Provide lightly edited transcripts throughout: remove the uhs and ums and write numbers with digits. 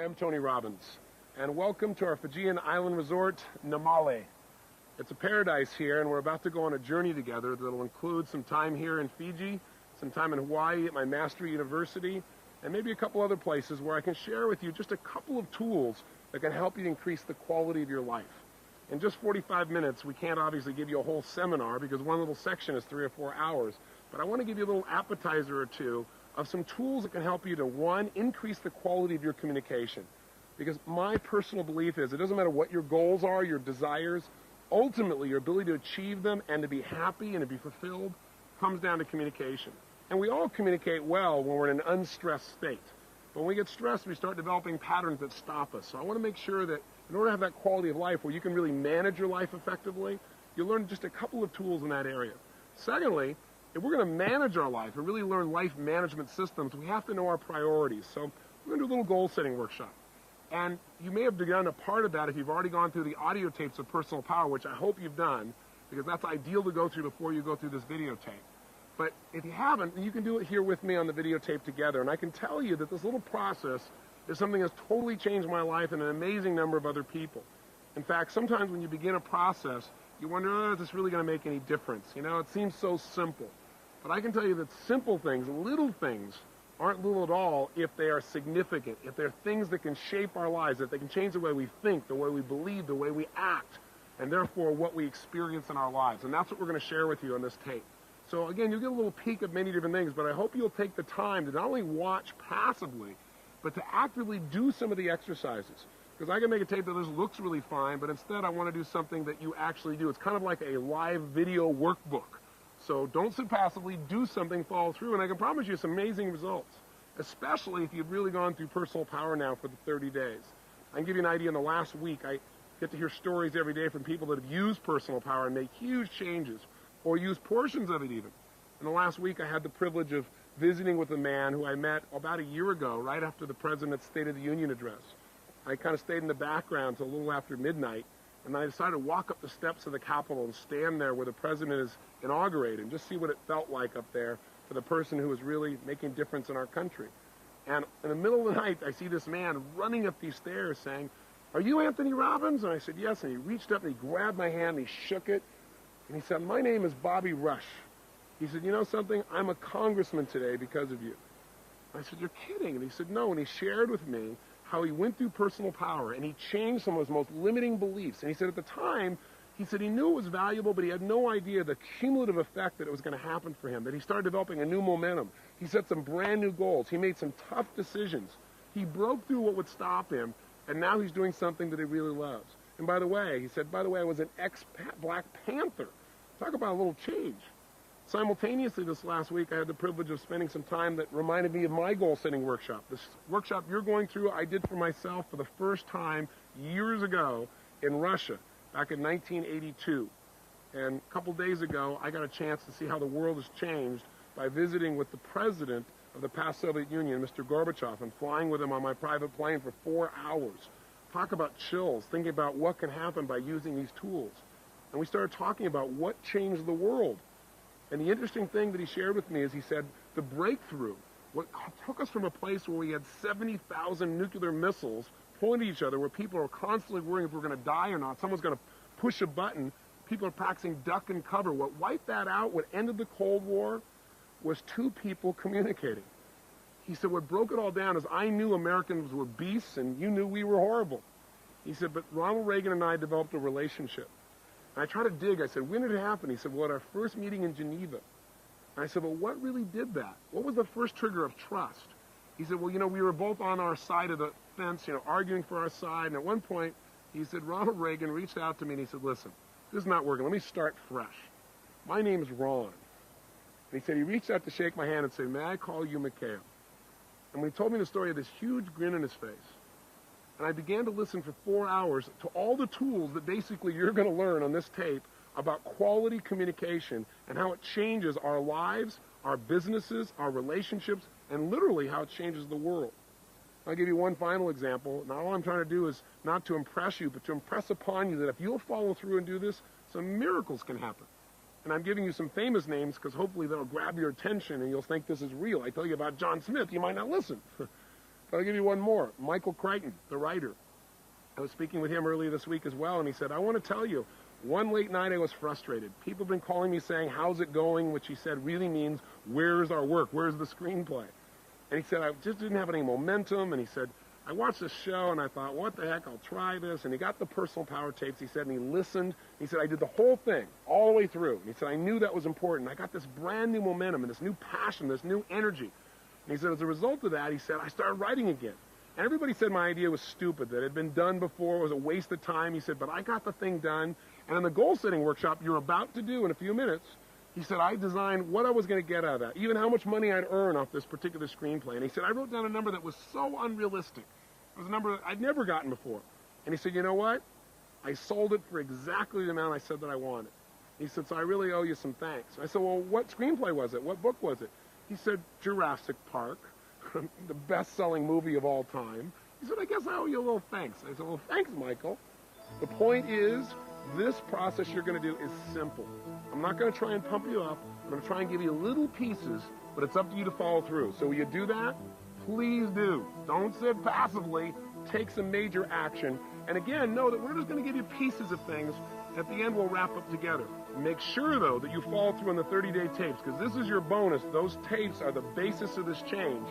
Hi, I'm Tony Robbins, and welcome to our Fijian island resort, Namale. It's a paradise here, and we're about to go on a journey together that'll include some time here in Fiji, some time in Hawaii at my Mastery University, and maybe a couple other places where I can share with you just a couple of tools that can help you increase the quality of your life. In just 45 minutes, we can't obviously give you a whole seminar because one little section is 3 or 4 hours, but I want to give you a little appetizer or two of some tools that can help you to, one, increase the quality of your communication. Because my personal belief is it doesn't matter what your goals are, your desires, ultimately your ability to achieve them and to be happy and to be fulfilled comes down to communication. And we all communicate well when we're in an unstressed state. But when we get stressed, we start developing patterns that stop us. So I want to make sure that in order to have that quality of life where you can really manage your life effectively, you learn just a couple of tools in that area. Secondly, if we're going to manage our life and really learn life management systems, we have to know our priorities. So we're going to do a little goal-setting workshop. And you may have begun a part of that if you've already gone through the audio tapes of Personal Power, which I hope you've done, because that's ideal to go through before you go through this videotape. But if you haven't, you can do it here with me on the videotape together. And I can tell you that this little process is something that's totally changed my life and an amazing number of other people. In fact, sometimes when you begin a process, you wonder, oh, is this really going to make any difference? You know, it seems so simple. But I can tell you that simple things, little things, aren't little at all if they are significant, if they're things that can shape our lives, if they can change the way we think, the way we believe, the way we act, and therefore what we experience in our lives. And that's what we're going to share with you on this tape. So again, you'll get a little peek of many different things, but I hope you'll take the time to not only watch passively, but to actively do some of the exercises. Because I can make a tape that just looks really fine, but instead I want to do something that you actually do. It's kind of like a live video workbook. So don't sit passively, do something, follow through, and I can promise you some amazing results, especially if you've really gone through Personal Power now for the 30 days. I can give you an idea. In the last week, I get to hear stories every day from people that have used Personal Power and made huge changes, or used portions of it even. In the last week, I had the privilege of visiting with a man who I met about a year ago, right after the President's State of the Union address. I kind of stayed in the background till a little after midnight, and I decided to walk up the steps of the Capitol and stand there where the President is inaugurated and just see what it felt like up there for the person who was really making a difference in our country. And in the middle of the night, I see this man running up these stairs saying, "Are you Anthony Robbins?" And I said, "Yes." And he reached up and he grabbed my hand and he shook it. And he said, "My name is Bobby Rush." He said, "You know something? I'm a congressman today because of you." I said, "You're kidding." And he said, "No." And he shared with me how he went through Personal Power and he changed some of his most limiting beliefs. And he said at the time, he said he knew it was valuable, but he had no idea the cumulative effect that it was going to happen for him, that he started developing a new momentum. He set some brand new goals. He made some tough decisions. He broke through what would stop him, and now he's doing something that he really loves. And by the way, he said, by the way, I was an ex-Black Panther. Talk about a little change. Simultaneously this last week, I had the privilege of spending some time that reminded me of my goal-setting workshop. This workshop you're going through, I did for myself for the first time years ago in Russia, back in 1982. And a couple days ago, I got a chance to see how the world has changed by visiting with the president of the past Soviet Union, Mr. Gorbachev, and flying with him on my private plane for 4 hours. Talk about chills, thinking about what can happen by using these tools. And we started talking about what changed the world. And the interesting thing that he shared with me is he said the breakthrough, what took us from a place where we had 70,000 nuclear missiles pointing at each other, where people are constantly worrying if we're going to die or not, someone's going to push a button, people are practicing duck and cover. What wiped that out, what ended the Cold War, was two people communicating. He said what broke it all down is I knew Americans were beasts and you knew we were horrible. He said, but Ronald Reagan and I developed a relationship. And I tried to dig. I said, when did it happen? He said, well, at our first meeting in Geneva. And I said, well, what really did that? What was the first trigger of trust? He said, well, you know, we were both on our side of the fence, you know, arguing for our side. And at one point, he said, Ronald Reagan reached out to me and he said, listen, this is not working. Let me start fresh. My name is Ron. And he said, he reached out to shake my hand and say, may I call you Mikhail? And when he told me the story, of this huge grin on his face. And I began to listen for 4 hours to all the tools that basically you're going to learn on this tape about quality communication and how it changes our lives, our businesses, our relationships, and literally how it changes the world. I'll give you one final example. Now, all I'm trying to do is not to impress you, but to impress upon you that if you'll follow through and do this, some miracles can happen. And I'm giving you some famous names because hopefully they'll grab your attention and you'll think this is real. I tell you about John Smith, you might not listen. But I'll give you one more. Michael Crichton, the writer. I was speaking with him earlier this week as well, and he said, I want to tell you, one late night I was frustrated. People have been calling me saying, how's it going? Which he said really means, where's our work? Where's the screenplay? And he said, I just didn't have any momentum. And he said, I watched this show and I thought, what the heck, I'll try this. And he got the personal power tapes, he said, and he listened. He said, I did the whole thing all the way through. And he said, I knew that was important. I got this brand new momentum and this new passion, this new energy. And he said, as a result of that, he said, I started writing again. And everybody said my idea was stupid, that it had been done before, it was a waste of time. He said, but I got the thing done. And in the goal-setting workshop you're about to do in a few minutes, he said, I designed what I was going to get out of that, even how much money I'd earn off this particular screenplay. And he said, I wrote down a number that was so unrealistic. It was a number that I'd never gotten before. And he said, you know what? I sold it for exactly the amount I said that I wanted. He said, so I really owe you some thanks. I said, well, what screenplay was it? What book was it? He said, Jurassic Park, the best-selling movie of all time. He said, I guess I owe you a little thanks. I said, well, thanks, Michael. The point is, this process you're going to do is simple. I'm not going to try and pump you up. I'm going to try and give you little pieces, but it's up to you to follow through. So will you do that? Please do. Don't sit passively. Take some major action. And again, know that we're just going to give you pieces of things. At the end, we'll wrap up together. Make sure, though, that you follow through on the 30-day tapes, because this is your bonus. Those tapes are the basis of this change.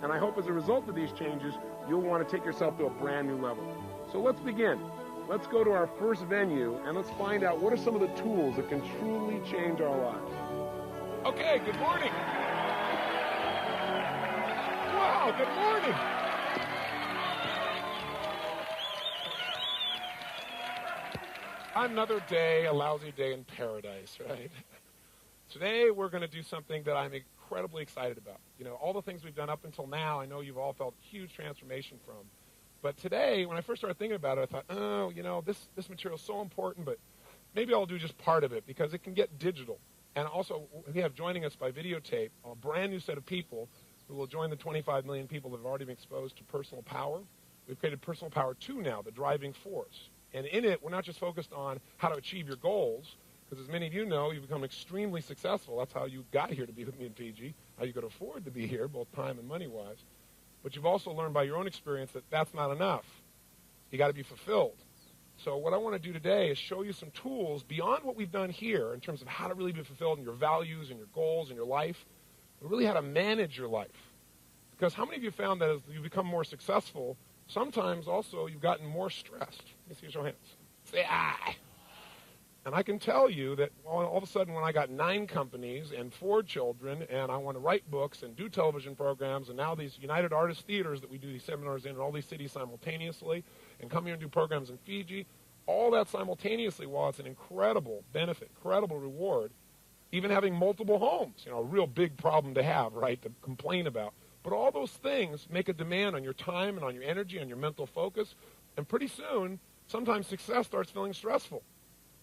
And I hope as a result of these changes, you'll want to take yourself to a brand new level. So let's begin. Let's go to our first venue, and let's find out what are some of the tools that can truly change our lives. Okay, good morning. Wow, good morning. Another day, a lousy day in paradise, right? Today, we're going to do something that I'm incredibly excited about. You know, all the things we've done up until now, I know you've all felt huge transformation from. But today, when I first started thinking about it, I thought, oh, you know, this material is so important, but maybe I'll do just part of it because it can get digital. And also, we have joining us by videotape a brand new set of people who will join the 25 million people that have already been exposed to personal power. We've created Personal Power 2 now, the driving force. And in it, we're not just focused on how to achieve your goals, because as many of you know, you've become extremely successful. That's how you got here to be with me in PG, how you could afford to be here, both time and money-wise. But you've also learned by your own experience that that's not enough. You got to be fulfilled. So what I want to do today is show you some tools beyond what we've done here in terms of how to really be fulfilled in your values and your goals and your life, but really how to manage your life. Because how many of you found that as you become more successful, sometimes also you've gotten more stressed? Let me see your hands. Say, I. And I can tell you that all of a sudden when I got 9 companies and 4 children and I want to write books and do television programs and now these United Artists Theaters that we do these seminars in all these cities simultaneously and come here and do programs in Fiji, all that simultaneously, while it's an incredible benefit, incredible reward, even having multiple homes, you know, a real big problem to have, right, to complain about. But all those things make a demand on your time and on your energy, on your mental focus, and pretty soon, sometimes success starts feeling stressful.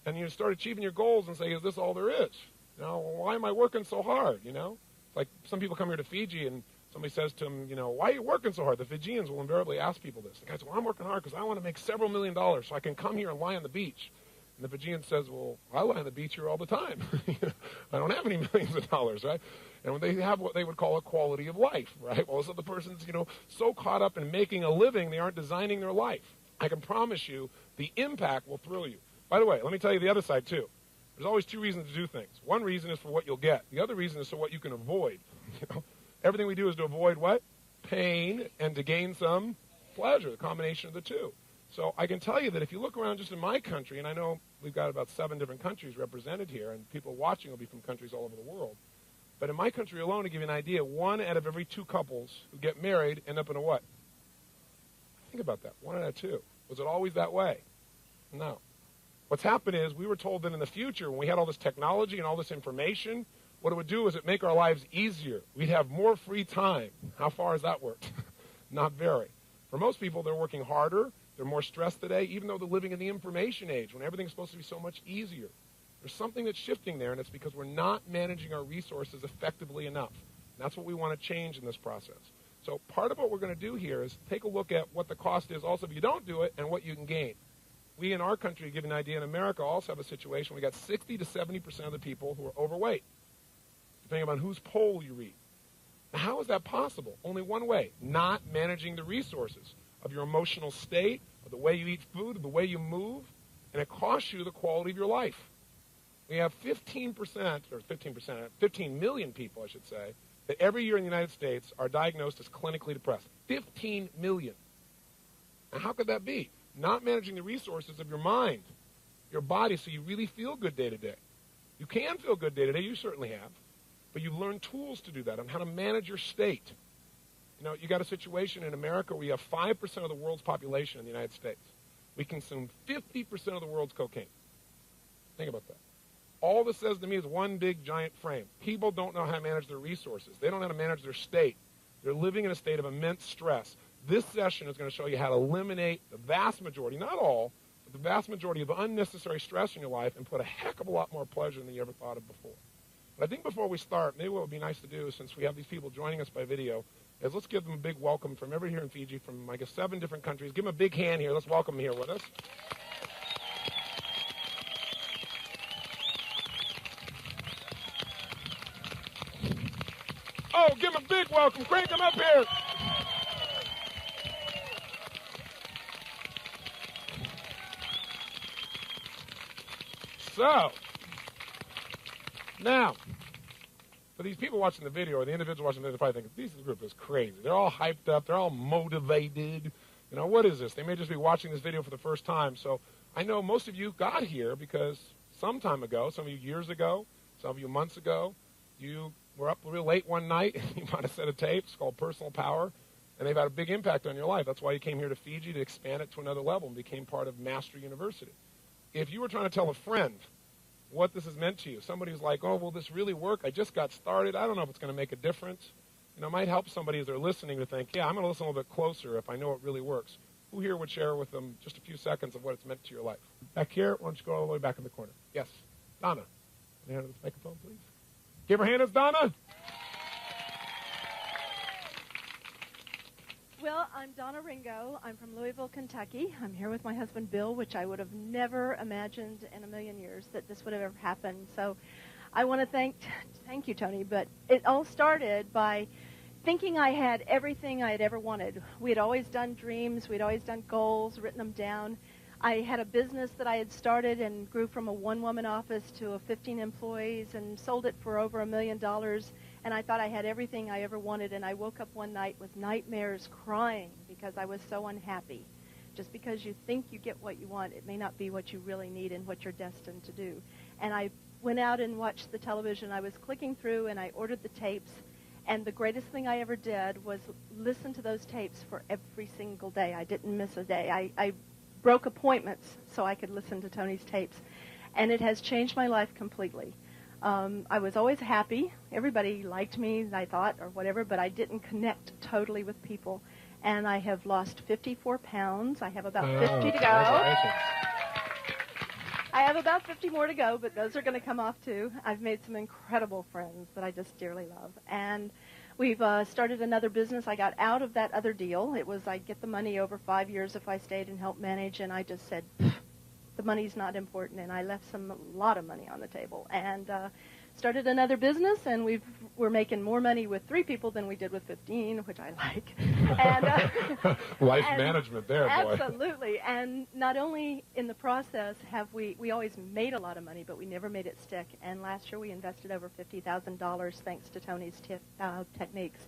And you start achieving your goals and say, is this all there is? You know, why am I working so hard, you know? It's like some people come here to Fiji and somebody says to them, you know, why are you working so hard? The Fijians will invariably ask people this. The guy says, well, I'm working hard because I want to make several $1 million so I can come here and lie on the beach. And the Fijian says, well, I lie on the beach here all the time. I don't have any millions of dollars, right? And they have what they would call a quality of life, right? Well, so the person's, you know, so caught up in making a living, they aren't designing their life. I can promise you the impact will thrill you. By the way, let me tell you the other side, too. There's always 2 reasons to do things. One reason is for what you'll get. The other reason is for what you can avoid. You know, everything we do is to avoid what? Pain and to gain some pleasure, the combination of the 2. So I can tell you that if you look around just in my country, and I know we've got about 7 different countries represented here, and people watching will be from countries all over the world. But in my country alone, to give you an idea, 1 out of every 2 couples who get married end up in a what? Think about that. 1 out of 2. Was it always that way? No. What's happened is we were told that in the future, when we had all this technology and all this information, what it would do is it make our lives easier. We'd have more free time. How far has that worked? Not very. For most people, they're working harder. They're more stressed today, even though they're living in the information age when everything's supposed to be so much easier. There's something that's shifting there, and it's because we're not managing our resources effectively enough. And that's what we want to change in this process. So part of what we're going to do here is take a look at what the cost is also if you don't do it and what you can gain. We in our country, to give you an idea, in America also have a situation. We got 60 to 70% of the people who are overweight, depending on whose poll you read. Now, how is that possible? Only one way, not managing the resources of your emotional state, of the way you eat food, of the way you move, and it costs you the quality of your life. We have 15%, or 15%, 15 million people, I should say, that every year in the United States are diagnosed as clinically depressed. 15 million. Now, how could that be? Not managing the resources of your mind, your body, so you really feel good day to day. You can feel good day to day, you certainly have, but you've learned tools to do that, on how to manage your state. You know, you got a situation in America where you have 5% of the world's population in the United States. We consume 50% of the world's cocaine. Think about that. All this says to me is one big giant frame. People don't know how to manage their resources. They don't know how to manage their state. They're living in a state of immense stress. This session is going to show you how to eliminate the vast majority, not all, but the vast majority of unnecessary stress in your life and put a heck of a lot more pleasure than you ever thought of before. But I think before we start, maybe what would be nice to do, since we have these people joining us by video, is let's give them a big welcome from everybody here in Fiji, from, I guess, 7 different countries. Give them a big hand here. Let's welcome them here with us. Oh, give them a big welcome. Crank them up here. So, now, for these people watching the video, or the individual watching the video, probably thinking, this group is crazy. They're all hyped up. They're all motivated. You know, what is this? They may just be watching this video for the first time. So I know most of you got here because some time ago, some of you years ago, some of you months ago, you were up real late one night. You bought a set of tapes called Personal Power, and they've had a big impact on your life. That's why you came here to Fiji, to expand it to another level and became part of Master University. If you were trying to tell a friend what this has meant to you, somebody who's like, oh, will this really work? I just got started. I don't know if it's going to make a difference. You know, it might help somebody as they're listening to think, yeah, I'm going to listen a little bit closer if I know it really works. Who here would share with them just a few seconds of what it's meant to your life? Back here, why don't you go all the way back in the corner? Yes. Donna. Can you hand her this microphone, please? Give her hand, it's Donna. Well, I'm Donna Ringo. I'm from Louisville, Kentucky. I'm here with my husband, Bill, which I would have never imagined in a million years that this would have ever happened. So I want to thank you, Tony, but it all started by thinking I had everything I had ever wanted. We had always done dreams. We'd always done goals, written them down. I had a business that I had started and grew from a one-woman office to a 15 employees and sold it for over $1 million. And I thought I had everything I ever wanted, and I woke up one night with nightmares crying because I was so unhappy. Just because you think you get what you want, it may not be what you really need and what you're destined to do. And I went out and watched the television. I was clicking through, and I ordered the tapes. And the greatest thing I ever did was listen to those tapes for every single day. I didn't miss a day. I broke appointments so I could listen to Tony's tapes. And it has changed my life completely. I was always happy. Everybody liked me, I thought, or whatever, but I didn't connect totally with people. And I have lost 54 pounds. I have about 50 to go. I have about 50 more to go, but those are going to come off too. I've made some incredible friends that I just dearly love. And we've started another business. I got out of that other deal. It was I'd get the money over 5 years if I stayed and helped manage, and I just said, the money's not important, and I left a lot of money on the table and started another business, and we're making more money with 3 people than we did with 15, which I like. And life management there, boy. Absolutely. And not only in the process have we always made a lot of money, but we never made it stick. And last year we invested over $50,000 thanks to Tony's techniques.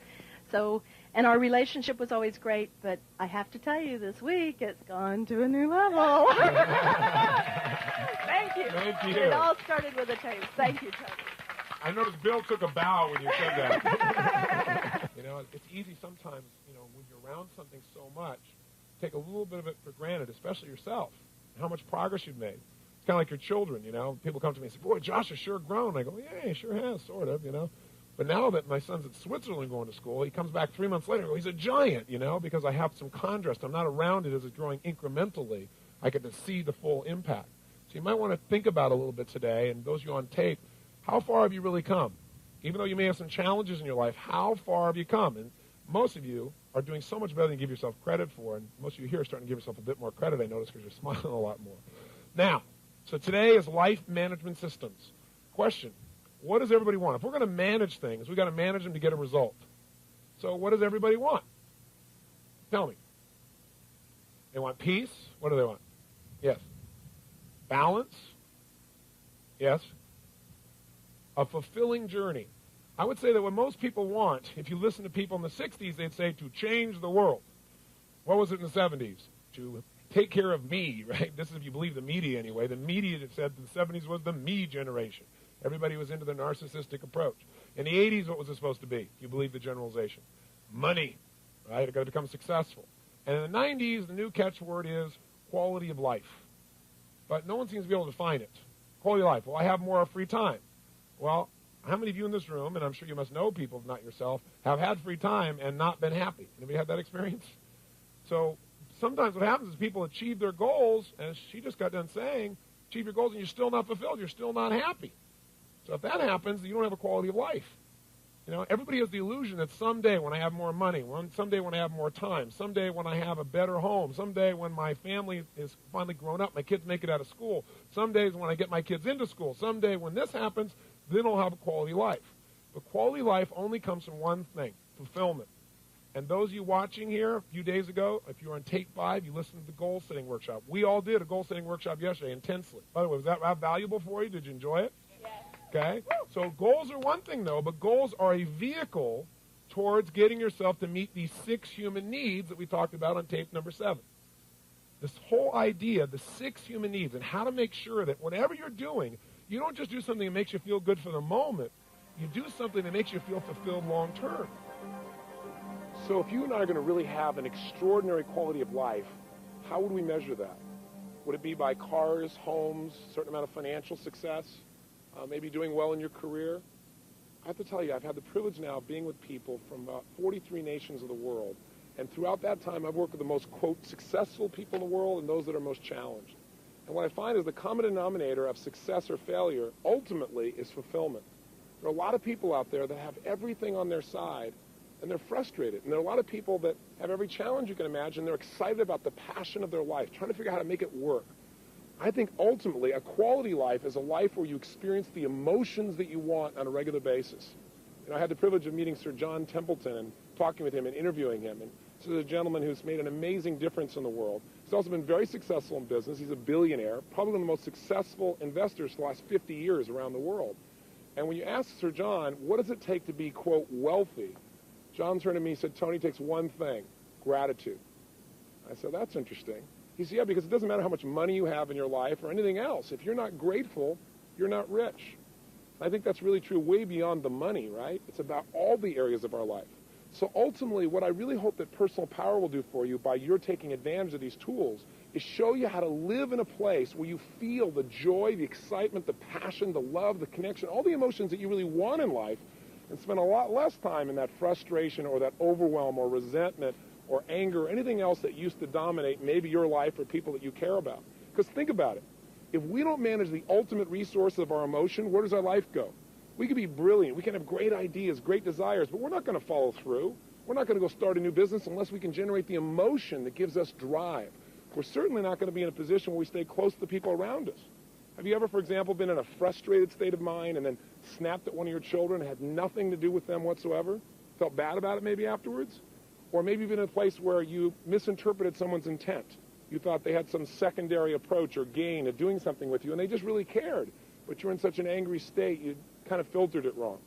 So, and our relationship was always great, but I have to tell you, this week it's gone to a new level. Thank you. Thank you. It all started with a tape. Thank you, Tony. I noticed Bill took a bow when you said that. You know, it's easy sometimes, you know, when you're around something so much, take a little bit of it for granted, especially yourself, and how much progress you've made. It's kind of like your children, you know. People come to me and say, boy, Josh has sure grown. I go, yeah, he sure has, sort of, you know. But now that my son's in Switzerland going to school, he comes back 3 months later and goes, he's a giant, you know, because I have some contrast. I'm not around it as it's growing incrementally. I get to see the full impact. So you might want to think about it a little bit today, and those of you on tape, how far have you really come? Even though you may have some challenges in your life, how far have you come? And most of you are doing so much better than you give yourself credit for, and most of you here are starting to give yourself a bit more credit, I notice, because you're smiling a lot more. Now, so today is life management systems. Question. What does everybody want? If we're going to manage things, we've got to manage them to get a result. So what does everybody want? Tell me. They want peace. What do they want? Yes. Balance. Yes. A fulfilling journey. I would say that what most people want, if you listen to people in the 60s, they'd say to change the world. What was it in the 70s? To take care of me, right? This is if you believe the media anyway. The media that said the 70s was the me generation. Everybody was into the narcissistic approach. In the 80s, what was it supposed to be, if you believe the generalization? Money, right? It got to become successful. And in the 90s, the new catchword is quality of life. But no one seems to be able to define it. Quality of life. Well, I have more free time. Well, how many of you in this room, and I'm sure you must know people, if not yourself, have had free time and not been happy? Anybody had that experience? So sometimes what happens is people achieve their goals, as she just got done saying, achieve your goals and you're still not fulfilled, you're still not happy. So if that happens, you don't have a quality of life. You know, everybody has the illusion that someday when I have more money, someday when I have more time, someday when I have a better home, someday when my family is finally grown up, my kids make it out of school, some days when I get my kids into school, someday when this happens, then I'll have a quality life. But quality life only comes from one thing, fulfillment. And those of you watching here a few days ago, if you were on tape 5, you listened to the goal-setting workshop. We all did a goal-setting workshop yesterday intensely. By the way, was that valuable for you? Did you enjoy it? Okay, so goals are one thing, though, but goals are a vehicle towards getting yourself to meet these 6 human needs that we talked about on tape number 7. This whole idea, the 6 human needs, and how to make sure that whatever you're doing, you don't just do something that makes you feel good for the moment. You do something that makes you feel fulfilled long term. So if you and I are going to really have an extraordinary quality of life, how would we measure that? Would it be by cars, homes, a certain amount of financial success? Maybe doing well in your career? I have to tell you, I've had the privilege now of being with people from 43 nations of the world. And throughout that time, I've worked with the most, quote, successful people in the world and those that are most challenged. And what I find is the common denominator of success or failure ultimately is fulfillment. There are a lot of people out there that have everything on their side, and they're frustrated. And there are a lot of people that have every challenge you can imagine. They're excited about the passion of their life, trying to figure out how to make it work. I think ultimately a quality life is a life where you experience the emotions that you want on a regular basis. You know, I had the privilege of meeting Sir John Templeton and talking with him and interviewing him. And this is a gentleman who's made an amazing difference in the world. He's also been very successful in business. He's a billionaire, probably one of the most successful investors for the last 50 years around the world. And when you ask Sir John, what does it take to be, quote, wealthy? John turned to me and said, Tony, it takes one thing, gratitude. I said, that's interesting. He said, yeah, because it doesn't matter how much money you have in your life or anything else. If you're not grateful, you're not rich. I think that's really true way beyond the money, right? It's about all the areas of our life. So ultimately, what I really hope that Personal Power will do for you by your taking advantage of these tools is show you how to live in a place where you feel the joy, the excitement, the passion, the love, the connection, all the emotions that you really want in life, and spend a lot less time in that frustration or that overwhelm or resentment or anger or anything else that used to dominate maybe your life or people that you care about. Because think about it. If we don't manage the ultimate resource of our emotion, where does our life go? We can be brilliant. We can have great ideas, great desires, but we're not going to follow through. We're not going to go start a new business unless we can generate the emotion that gives us drive. We're certainly not going to be in a position where we stay close to the people around us. Have you ever, for example, been in a frustrated state of mind and then snapped at one of your children and had nothing to do with them whatsoever? Felt bad about it maybe afterwards? Or maybe you've been in a place where you misinterpreted someone's intent. You thought they had some secondary approach or gain of doing something with you, and they just really cared. But you're in such an angry state, you kind of filtered it wrong.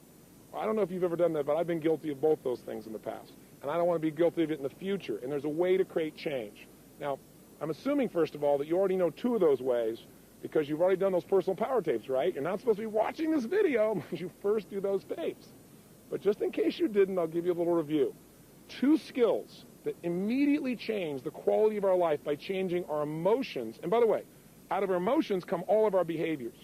I don't know if you've ever done that, but I've been guilty of both those things in the past. And I don't want to be guilty of it in the future. And there's a way to create change. Now, I'm assuming, first of all, that you already know 2 of those ways because you've already done those personal power tapes, right? You're not supposed to be watching this video unless you first do those tapes. But just in case you didn't, I'll give you a little review. 2 skills that immediately change the quality of our life by changing our emotions. And by the way, out of our emotions come all of our behaviors.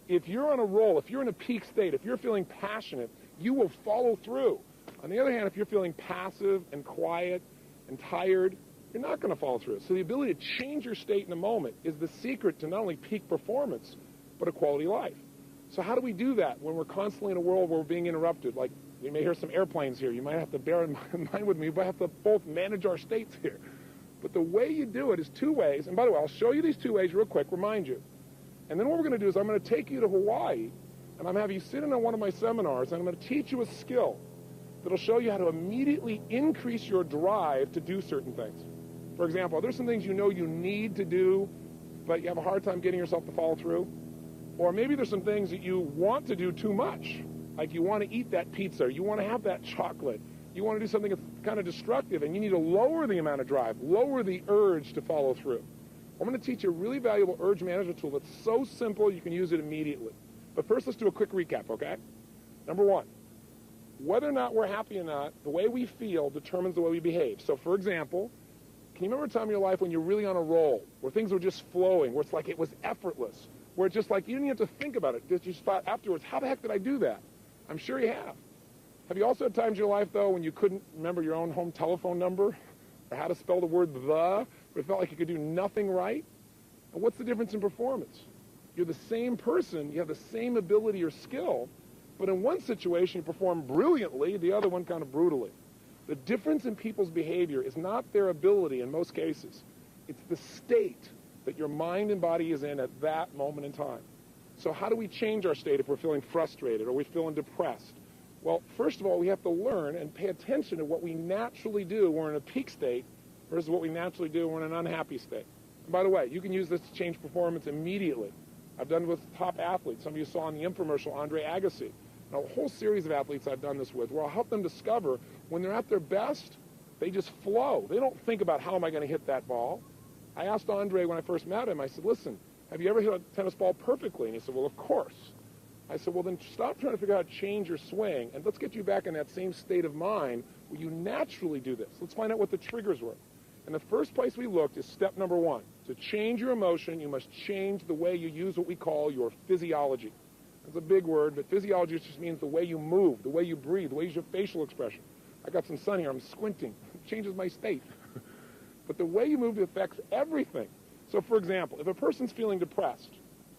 If you're on a roll, if you're in a peak state, if you're feeling passionate, you will follow through. On the other hand, if you're feeling passive and quiet and tired, you're not going to follow through. So the ability to change your state in a moment is the secret to not only peak performance, but a quality life. So how do we do that when we're constantly in a world where we're being interrupted? Like, you may hear some airplanes here. You might have to bear in mind with me. We have to both manage our states here. But the way you do it is 2 ways. And by the way, I'll show you these 2 ways real quick, remind you. And then what we're going to do is I'm going to take you to Hawaii, and I'm going to have you sit in on one of my seminars, and I'm going to teach you a skill. that'll show you how to immediately increase your drive to do certain things. For example, there's some things you know you need to do, but you have a hard time getting yourself to follow through. Or maybe there's some things that you want to do too much. Like you want to eat that pizza, or you want to have that chocolate, you want to do something that's kind of destructive, and you need to lower the amount of drive, lower the urge to follow through. I'm going to teach you a really valuable urge management tool that's so simple you can use it immediately. But first, let's do a quick recap, okay? Number one, whether or not we're happy or not, the way we feel determines the way we behave. So, for example, can you remember a time in your life when you're really on a roll, where things were just flowing, where it's like it was effortless, where it's just like you didn't have to think about it, just you thought afterwards, how the heck did I do that? I'm sure you have. Have you also had times in your life, though, when you couldn't remember your own home telephone number or how to spell the word the, where it felt like you could do nothing right? And what's the difference in performance? You're the same person, you have the same ability or skill, but in one situation you perform brilliantly, the other one kind of brutally. The difference in people's behavior is not their ability in most cases. It's the state that your mind and body is in at that moment in time. So how do we change our state if we're feeling frustrated or we're feeling depressed? Well, first of all, we have to learn and pay attention to what we naturally do when we're in a peak state versus what we naturally do when we're in an unhappy state. And by the way, you can use this to change performance immediately. I've done it with top athletes. Some of you saw in the infomercial Andre Agassi. Now, a whole series of athletes I've done this with where I'll help them discover when they're at their best, they just flow. They don't think about how am I going to hit that ball. I asked Andre when I first met him, I said, listen, have you ever hit a tennis ball perfectly? And he said, well, of course. I said, well, then stop trying to figure out how to change your swing, and let's get you back in that same state of mind where you naturally do this. Let's find out what the triggers were. And the first place we looked is step number one. To change your emotion, you must change the way you use what we call your physiology. That's a big word, but physiology just means the way you move, the way you breathe, the way you use your facial expression. I got some sun here. I'm squinting. It changes my state. But the way you move affects everything. So, for example, if a person's feeling depressed,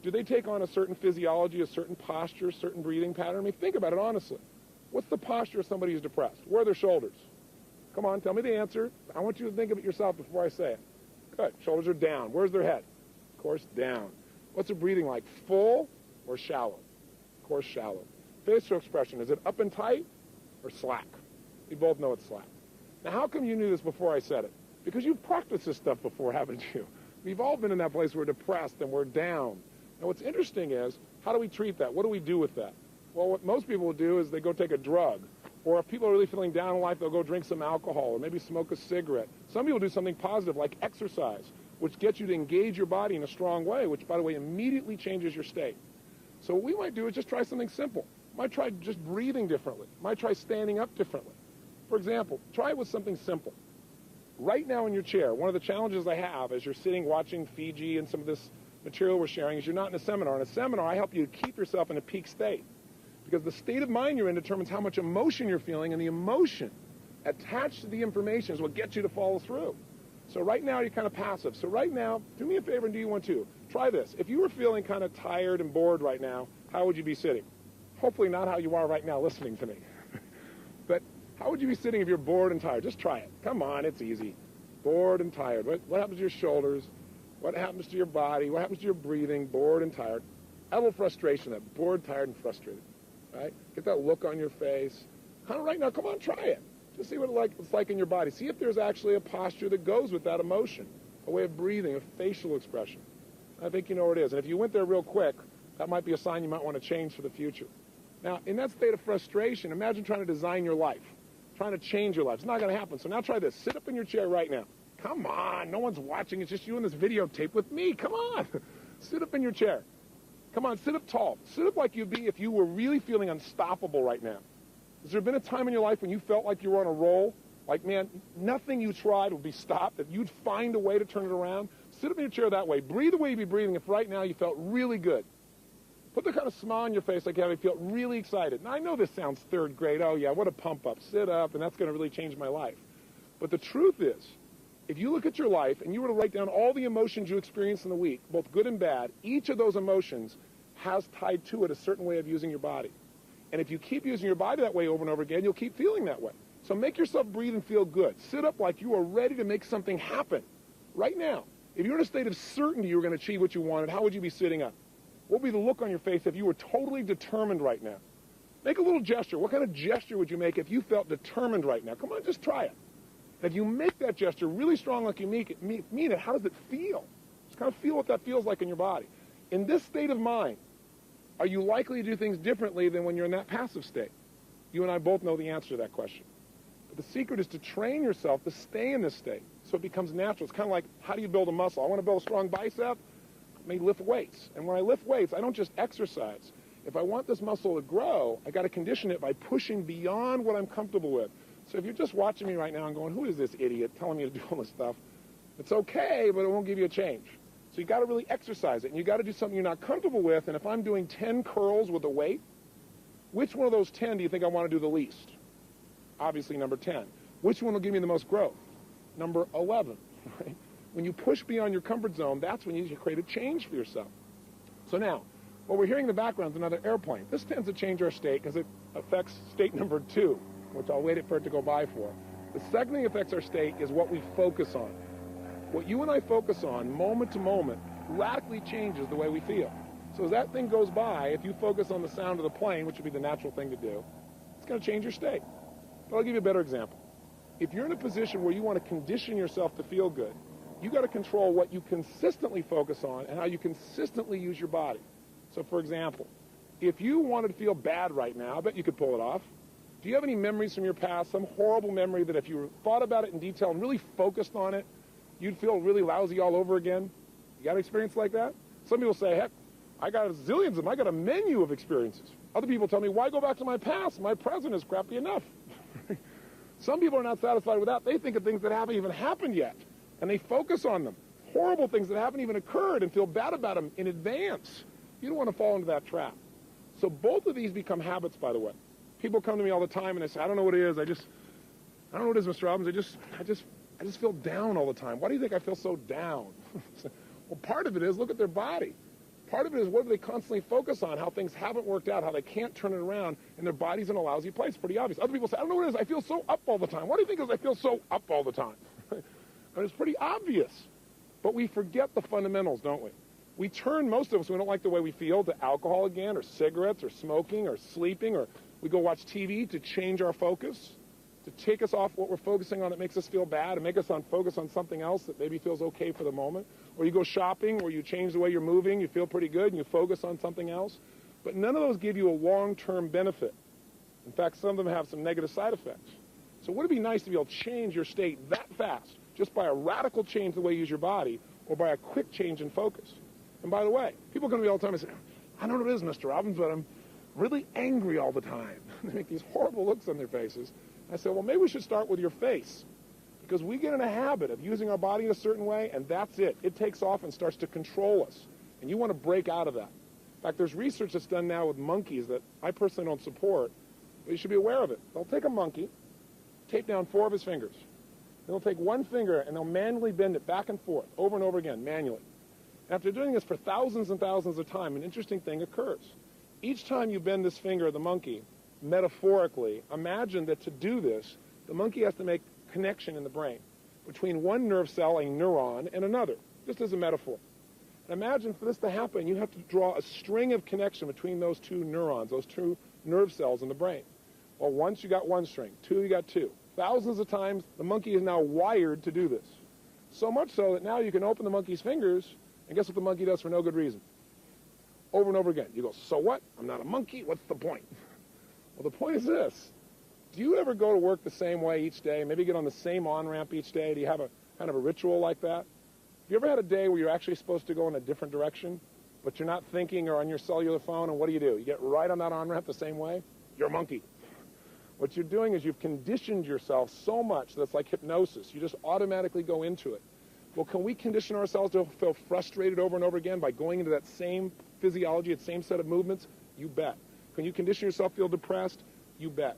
do they take on a certain physiology, a certain posture, a certain breathing pattern? I mean, think about it honestly. What's the posture of somebody who's depressed? Where are their shoulders? Come on, tell me the answer. I want you to think of it yourself before I say it. Good. Shoulders are down. Where's their head? Of course, down. What's their breathing like? Full or shallow? Of course, shallow. Facial expression, is it up and tight or slack? We both know it's slack. Now, how come you knew this before I said it? Because you've practiced this stuff before, haven't you? We've all been in that place where we're depressed and we're down. Now, what's interesting is, how do we treat that? What do we do with that? Well, what most people will do is they go take a drug. Or if people are really feeling down in life, they'll go drink some alcohol or maybe smoke a cigarette. Some people do something positive like exercise, which gets you to engage your body in a strong way, which, by the way, immediately changes your state. So what we might do is just try something simple. Might try just breathing differently. Might try standing up differently. For example, try it with something simple. Right now in your chair, one of the challenges I have as you're sitting watching Fiji and some of this material we're sharing is you're not in a seminar. In a seminar, I help you keep yourself in a peak state. Because the state of mind you're in determines how much emotion you're feeling, and the emotion attached to the information is what gets you to follow through. So right now, you're kind of passive. So right now, do me a favor and do you want to? Try this. If you were feeling kind of tired and bored right now, how would you be sitting? Hopefully not how you are right now listening to me. But how would you be sitting if you're bored and tired? Just try it. Come on, it's easy. Bored and tired. What happens to your shoulders? What happens to your body? What happens to your breathing? Bored and tired. A little frustration, that bored, tired, and frustrated. Right? Get that look on your face. Kind of right now, come on, try it. Just see what it's like in your body. See if there's actually a posture that goes with that emotion, a way of breathing, a facial expression. I think you know where it is. And if you went there real quick, that might be a sign you might want to change for the future. Now, in that state of frustration, imagine trying to design your life, trying to change your life. It's not going to happen. So now try this. Sit up in your chair right now. Come on. No one's watching. It's just you in this videotape with me. Come on. Sit up in your chair. Come on, sit up tall. Sit up like you'd be if you were really feeling unstoppable right now. Has there been a time in your life when you felt like you were on a roll? Like, man, nothing you tried would be stopped, that you'd find a way to turn it around? Sit up in your chair that way. Breathe the way you'd be breathing if right now you felt really good. Put the kind of smile on your face like you feel really excited. Now, I know this sounds third grade. Oh, yeah, what a pump up. Sit up, and that's going to really change my life. But the truth is, if you look at your life and you were to write down all the emotions you experienced in the week, both good and bad, each of those emotions has tied to it a certain way of using your body. And if you keep using your body that way over and over again, you'll keep feeling that way. So make yourself breathe and feel good. Sit up like you are ready to make something happen right now. If you're in a state of certainty you were going to achieve what you wanted, how would you be sitting up? What would be the look on your face if you were totally determined right now? Make a little gesture. What kind of gesture would you make if you felt determined right now? Come on, just try it. If you make that gesture really strong like you mean it, how does it feel? Just kind of feel what that feels like in your body. In this state of mind, are you likely to do things differently than when you're in that passive state? You and I both know the answer to that question. But the secret is to train yourself to stay in this state so it becomes natural. It's kind of like, how do you build a muscle? I want to build a strong bicep. I may lift weights. And when I lift weights, I don't just exercise. If I want this muscle to grow, I got to condition it by pushing beyond what I'm comfortable with. So if you're just watching me right now and going, who is this idiot telling me to do all this stuff? It's okay, but it won't give you a change. So you got to really exercise it, and you got to do something you're not comfortable with. And if I'm doing 10 curls with a weight, which one of those 10 do you think I want to do the least? Obviously number 10. Which one will give me the most growth? Number 11. Right? When you push beyond your comfort zone, that's when you create a change for yourself. So now, what we're hearing in the background is another airplane. This tends to change our state because it affects state number 2, which I'll wait for it to go by for. The second thing that affects our state is what we focus on. What you and I focus on, moment to moment, radically changes the way we feel. So as that thing goes by, if you focus on the sound of the plane, which would be the natural thing to do, it's going to change your state. But I'll give you a better example. If you're in a position where you want to condition yourself to feel good, you got to control what you consistently focus on and how you consistently use your body. So for example, if you wanted to feel bad right now, I bet you could pull it off. Do you have any memories from your past, some horrible memory that if you thought about it in detail and really focused on it, you'd feel really lousy all over again? You got an experience like that? Some people say, heck, I got zillions of them. I got a menu of experiences. Other people tell me, why go back to my past? My present is crappy enough. Some people are not satisfied with that. They think of things that haven't even happened yet, and they focus on them. Horrible things that haven't even occurred and feel bad about them in advance. You don't want to fall into that trap. So both of these become habits, by the way. People come to me all the time and they say, I don't know what it is. I don't know what it is, Mr. Robbins. I just feel down all the time. Why do you think I feel so down? Well, part of it is look at their body. Part of it is what do they constantly focus on, how things haven't worked out, how they can't turn it around, and their body's in a lousy place. Pretty obvious. Other people say, I don't know what it is. I feel so up all the time. Why do you think it is I feel so up all the time? And it's pretty obvious. But we forget the fundamentals, don't we? We turn, most of us, we don't like the way we feel, to alcohol again, or cigarettes, or smoking, or sleeping, or we go watch TV to change our focus, to take us off what we're focusing on that makes us feel bad and make us focus on something else that maybe feels okay for the moment. Or you go shopping where you change the way you're moving, you feel pretty good, and you focus on something else. But none of those give you a long-term benefit. In fact, some of them have some negative side effects. So wouldn't it be nice to be able to change your state that fast, just by a radical change in the way you use your body, or by a quick change in focus? And by the way, people come to me all the time and say, I don't know what it is, Mr. Robbins, but I'm really angry all the time. They make these horrible looks on their faces. I say, well, maybe we should start with your face, because we get in a habit of using our body in a certain way, and that's it. It takes off and starts to control us, and you want to break out of that. In fact, there's research that's done now with monkeys that I personally don't support, but you should be aware of it. They'll take a monkey, tape down 4 of his fingers. They'll take one finger, and they'll manually bend it back and forth, over and over again, manually. After doing this for thousands and thousands of times, an interesting thing occurs. Each time you bend this finger of the monkey, metaphorically, imagine that to do this, the monkey has to make connection in the brain between one nerve cell, a neuron, and another, just as a metaphor. And imagine for this to happen, you have to draw a string of connection between those 2 neurons, those 2 nerve cells in the brain. Well, once you got 1 string, 2 you got 2. Thousands of times, the monkey is now wired to do this. So much so that now you can open the monkey's fingers, and guess what the monkey does for no good reason? Over and over again. You go, so what? I'm not a monkey. What's the point? Well, the point is this. Do you ever go to work the same way each day, maybe get on the same on-ramp each day? Do you have a kind of a ritual like that? Have you ever had a day where you're actually supposed to go in a different direction, but you're not thinking or on your cellular phone, and what do? You get right on that on-ramp the same way? You're a monkey. What you're doing is you've conditioned yourself so much that it's like hypnosis. You just automatically go into it. Well, can we condition ourselves to feel frustrated over and over again by going into that same physiology, that same set of movements? You bet. Can you condition yourself to feel depressed? You bet.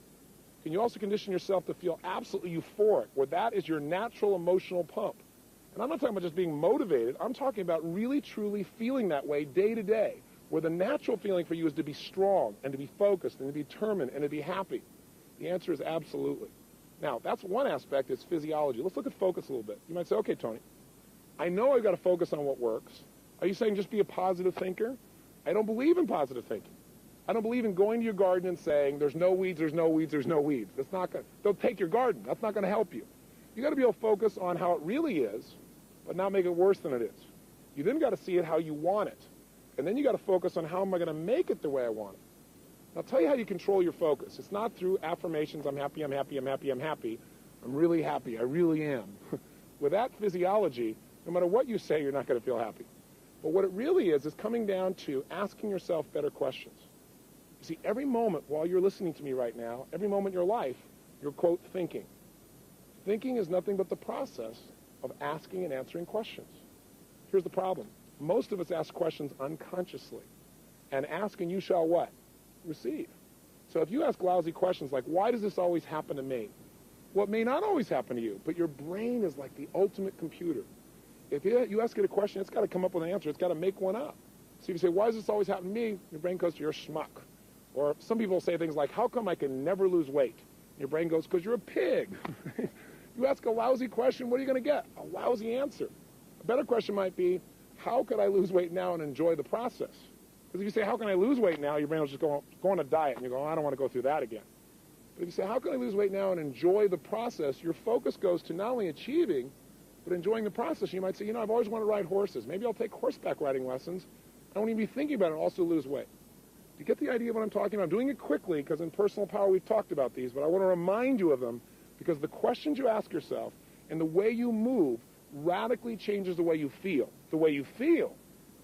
Can you also condition yourself to feel absolutely euphoric, where that is your natural emotional pump? And I'm not talking about just being motivated. I'm talking about really, truly feeling that way day to day, where the natural feeling for you is to be strong and to be focused and to be determined and to be happy. The answer is absolutely. Now, that's one aspect, is physiology. Let's look at focus a little bit. You might say, okay, Tony, I know I've got to focus on what works. Are you saying just be a positive thinker? I don't believe in positive thinking. I don't believe in going to your garden and saying, there's no weeds, there's no weeds, there's no weeds. That's not going to, they'll take your garden. That's not going to help you. You got to be able to focus on how it really is, but not make it worse than it is. You then got to see it how you want it. And then you got to focus on how am I going to make it the way I want it. And I'll tell you how you control your focus. It's not through affirmations, I'm happy, I'm happy, I'm happy, I'm happy. I'm really happy, I really am. With that physiology, no matter what you say, you're not going to feel happy. But what it really is coming down to asking yourself better questions. You see, every moment while you're listening to me right now, every moment in your life, you're, quote, thinking. Thinking is nothing but the process of asking and answering questions. Here's the problem. Most of us ask questions unconsciously. And ask and you shall what? Receive. So if you ask lousy questions like, why does this always happen to me? Well, it may not always happen to you, but your brain is like the ultimate computer. If you ask it a question, it's got to come up with an answer. It's got to make one up. So if you say, why does this always happen to me? Your brain goes to, you're a schmuck. Or some people say things like, how come I can never lose weight? Your brain goes, because you're a pig. You ask a lousy question, what are you going to get? A lousy answer. A better question might be, how could I lose weight now and enjoy the process? Because if you say, how can I lose weight now, your brain will just go on a diet, and you go, I don't want to go through that again. But if you say, how can I lose weight now and enjoy the process, your focus goes to not only achieving, but enjoying the process. You might say, I've always wanted to ride horses. Maybe I'll take horseback riding lessons. I won't even be thinking about it and also lose weight. Do you get the idea of what I'm talking about? I'm doing it quickly because in Personal Power we've talked about these, but I want to remind you of them because the questions you ask yourself and the way you move radically changes the way you feel. The way you feel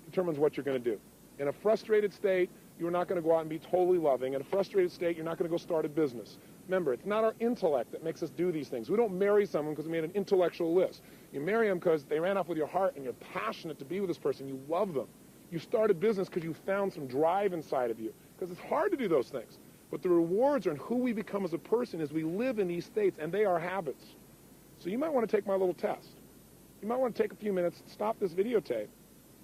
determines what you're going to do. In a frustrated state, you're not going to go out and be totally loving. In a frustrated state, you're not going to go start a business. Remember, it's not our intellect that makes us do these things. We don't marry someone because we made an intellectual list. You marry them because they ran off with your heart and you're passionate to be with this person. You love them. You start a business because you found some drive inside of you. Because it's hard to do those things. But the rewards are in who we become as a person as we live in these states, and they are habits. So you might want to take my little test. You might want to take a few minutes, stop this videotape,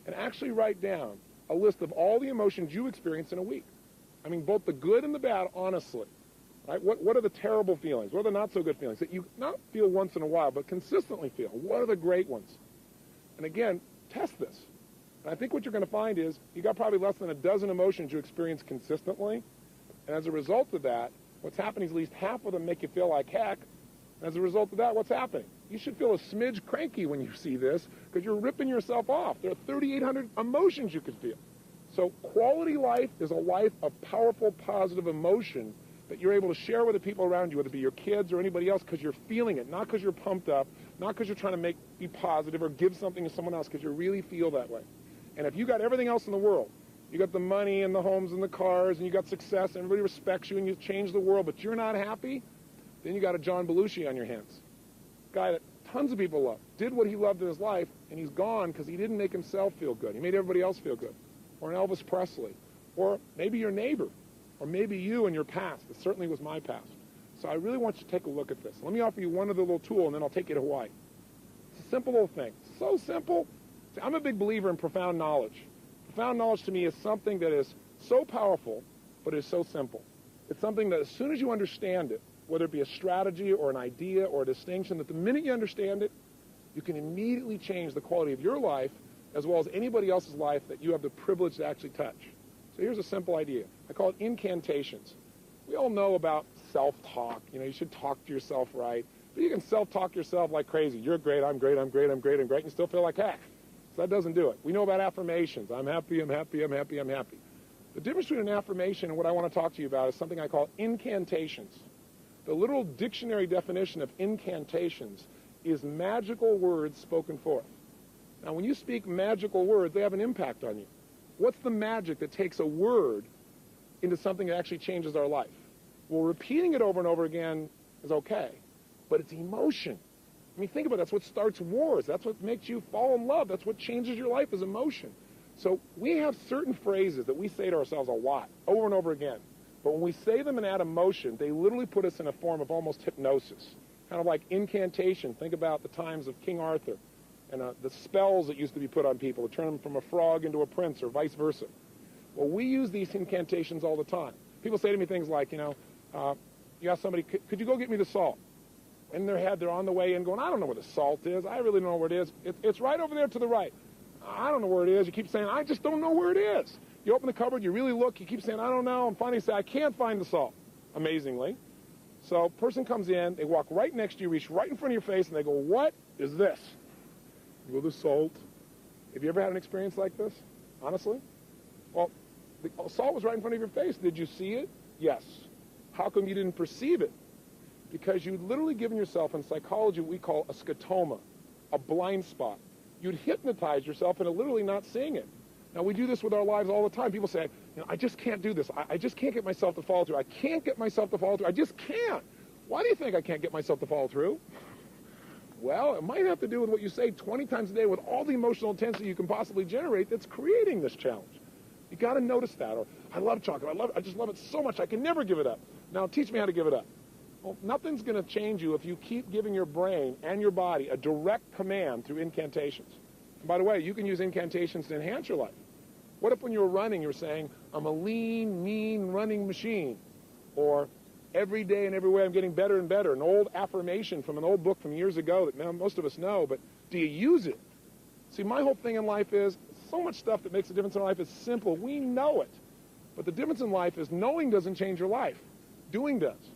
and actually write down a list of all the emotions you experience in a week. I mean, both the good and the bad, honestly. Right? What are the terrible feelings? What are the not-so-good feelings that you not feel once in a while, but consistently feel? What are the great ones? And again, test this. And I think what you're going to find is you got probably less than a dozen emotions you experience consistently. And as a result of that, what's happening is at least half of them make you feel like heck. And as a result of that, what's happening? You should feel a smidge cranky when you see this because you're ripping yourself off. There are 3,800 emotions you could feel. So quality life is a life of powerful, positive emotion that you're able to share with the people around you, whether it be your kids or anybody else, because you're feeling it, not because you're pumped up, not because you're trying to be positive or give something to someone else, because you really feel that way. And if you got everything else in the world, you got the money and the homes and the cars, and you got success, and everybody respects you, and you've changed the world, but you're not happy, then you got a John Belushi on your hands. A guy that tons of people love, did what he loved in his life, and he's gone because he didn't make himself feel good. He made everybody else feel good. Or an Elvis Presley. Or maybe your neighbor. Or maybe you in your past. It certainly was my past. So I really want you to take a look at this. Let me offer you one other little tool, and then I'll take you to Hawaii. It's a simple little thing. So simple. See, I'm a big believer in profound knowledge. Profound knowledge to me is something that is so powerful, but is so simple. It's something that as soon as you understand it, whether it be a strategy or an idea or a distinction, that the minute you understand it, you can immediately change the quality of your life as well as anybody else's life that you have the privilege to actually touch. So here's a simple idea. I call it incantations. We all know about self-talk. You should talk to yourself right. But you can self-talk yourself like crazy. You're great, I'm great, I'm great, I'm great, I'm great, and you still feel like heck. So that doesn't do it. We know about affirmations. I'm happy, I'm happy, I'm happy, I'm happy. The difference between an affirmation and what I want to talk to you about is something I call incantations. The literal dictionary definition of incantations is magical words spoken forth. Now, when you speak magical words, they have an impact on you. What's the magic that takes a word into something that actually changes our life? Well, repeating it over and over again is okay, but it's emotion. I mean, think about it. That's what starts wars. That's what makes you fall in love. That's what changes your life is emotion. So we have certain phrases that we say to ourselves a lot, over and over again. But when we say them and add emotion, they literally put us in a form of almost hypnosis, kind of like incantation. Think about the times of King Arthur and the spells that used to be put on people to turn them from a frog into a prince or vice versa. Well, we use these incantations all the time. People say to me things like, you ask somebody, could you go get me the salt? In their head, they're on the way in going, I don't know where the salt is. I really don't know where it is. It's right over there to the right. I don't know where it is. You keep saying, I just don't know where it is. You open the cupboard, you really look, you keep saying, I don't know, and finally say, I can't find the salt, amazingly. So a person comes in, they walk right next to you, reach right in front of your face, and they go, what is this? You go, the salt. Have you ever had an experience like this, honestly? Well, the salt was right in front of your face. Did you see it? Yes. How come you didn't perceive it? Because you'd literally given yourself, in psychology, what we call a scotoma, a blind spot. You'd hypnotize yourself into literally not seeing it. Now, we do this with our lives all the time. People say, I just can't do this. I just can't get myself to follow through. I can't get myself to follow through. I just can't. Why do you think I can't get myself to follow through? Well, it might have to do with what you say 20 times a day with all the emotional intensity you can possibly generate that's creating this challenge. You got to notice that. Or, I love chocolate. I just love it so much I can never give it up. Now, teach me how to give it up. Well, nothing's going to change you if you keep giving your brain and your body a direct command through incantations. And by the way, you can use incantations to enhance your life. What if when you were running, you were saying, I'm a lean, mean running machine? Or, every day and every way I'm getting better and better. An old affirmation from an old book from years ago that most of us know, but do you use it? See, my whole thing in life is, so much stuff that makes a difference in life is simple. We know it. But the difference in life is knowing doesn't change your life. Doing does.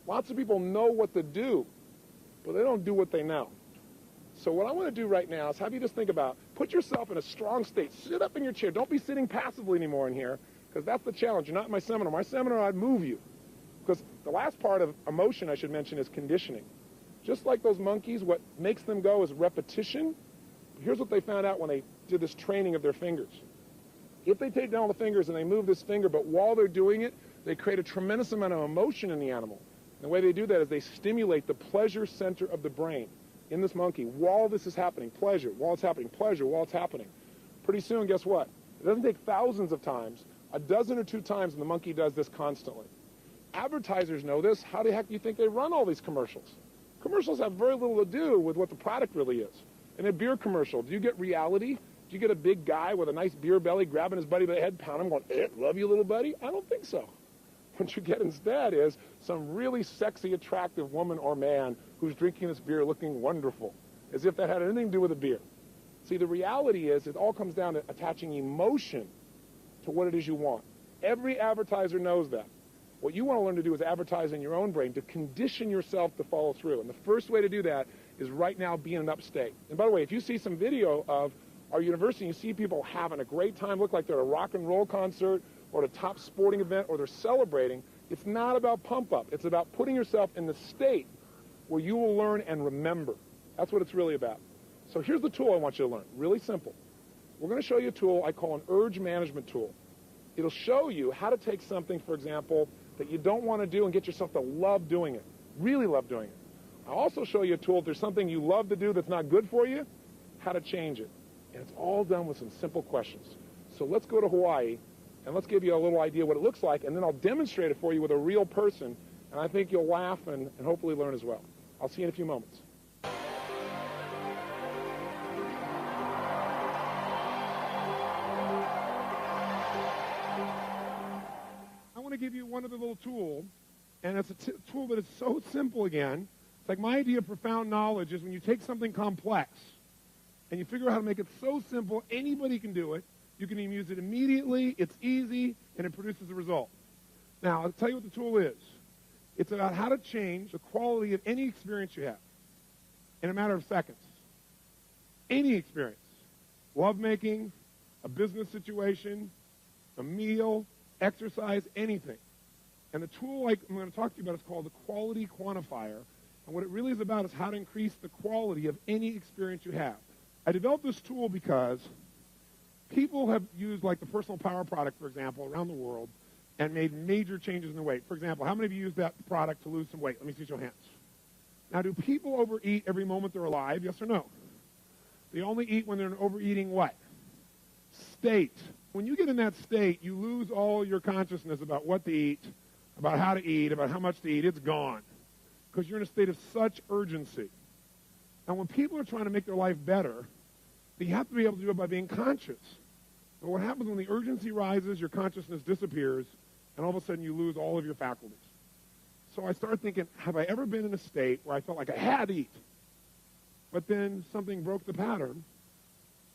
Lots of people know what to do, but they don't do what they know. So what I want to do right now is have you just think about, put yourself in a strong state. Sit up in your chair. Don't be sitting passively anymore in here, because that's the challenge. You're not in my seminar. My seminar, I'd move you. Because the last part of emotion, I should mention, is conditioning. Just like those monkeys, what makes them go is repetition. Here's what they found out when they did this training of their fingers. If they take down all the fingers and they move this finger, but while they're doing it, they create a tremendous amount of emotion in the animal. And the way they do that is they stimulate the pleasure center of the brain in this monkey while this is happening. Pleasure, while it's happening. Pleasure, while it's happening. Pretty soon, guess what? It doesn't take thousands of times. A dozen or two times, and the monkey does this constantly. Advertisers know this. How the heck do you think they run all these commercials? Commercials have very little to do with what the product really is. In a beer commercial, do you get reality? Do you get a big guy with a nice beer belly grabbing his buddy by the head, pounding him, going, love you, little buddy? I don't think so. What you get instead is some really sexy, attractive woman or man who's drinking this beer looking wonderful, as if that had anything to do with the beer. See, the reality is it all comes down to attaching emotion to what it is you want. Every advertiser knows that. What you want to learn to do is advertise in your own brain to condition yourself to follow through. And the first way to do that is right now be in an upstate. And by the way, if you see some video of our university, you see people having a great time, look like they're at a rock and roll concert or at a top sporting event or they're celebrating, it's not about pump up. It's about putting yourself in the state where you will learn and remember. That's what it's really about. So here's the tool I want you to learn. Really simple. We're going to show you a tool I call an urge management tool. It'll show you how to take something, for example, that you don't want to do and get yourself to love doing it, really love doing it. I'll also show you a tool if there's something you love to do that's not good for you, how to change it. And it's all done with some simple questions. So let's go to Hawaii, and let's give you a little idea what it looks like, and then I'll demonstrate it for you with a real person, and I think you'll laugh and hopefully learn as well. I'll see you in a few moments. To give you one other little tool, and it's a tool that is so simple again. It's like my idea of profound knowledge is when you take something complex and you figure out how to make it so simple, anybody can do it. You can even use it immediately, it's easy, and it produces a result. Now, I'll tell you what the tool is. It's about how to change the quality of any experience you have in a matter of seconds. Any experience. Lovemaking, a business situation, a meal, exercise, anything. And the tool I'm going to talk to you about is called the quality quantifier. And what it really is about is how to increase the quality of any experience you have. I developed this tool because people have used like the personal power product, for example, around the world and made major changes in their weight. For example, how many of you use that product to lose some weight? Let me see your hands. Now, do people overeat every moment they're alive? Yes or no? They only eat when they're in overeating what? State. When you get in that state, you lose all your consciousness about what to eat, about how to eat, about how much to eat. It's gone because you're in a state of such urgency. Now, when people are trying to make their life better, they have to be able to do it by being conscious. But what happens when the urgency rises, your consciousness disappears, and all of a sudden you lose all of your faculties. So I started thinking, have I ever been in a state where I felt like I had to eat, but then something broke the pattern,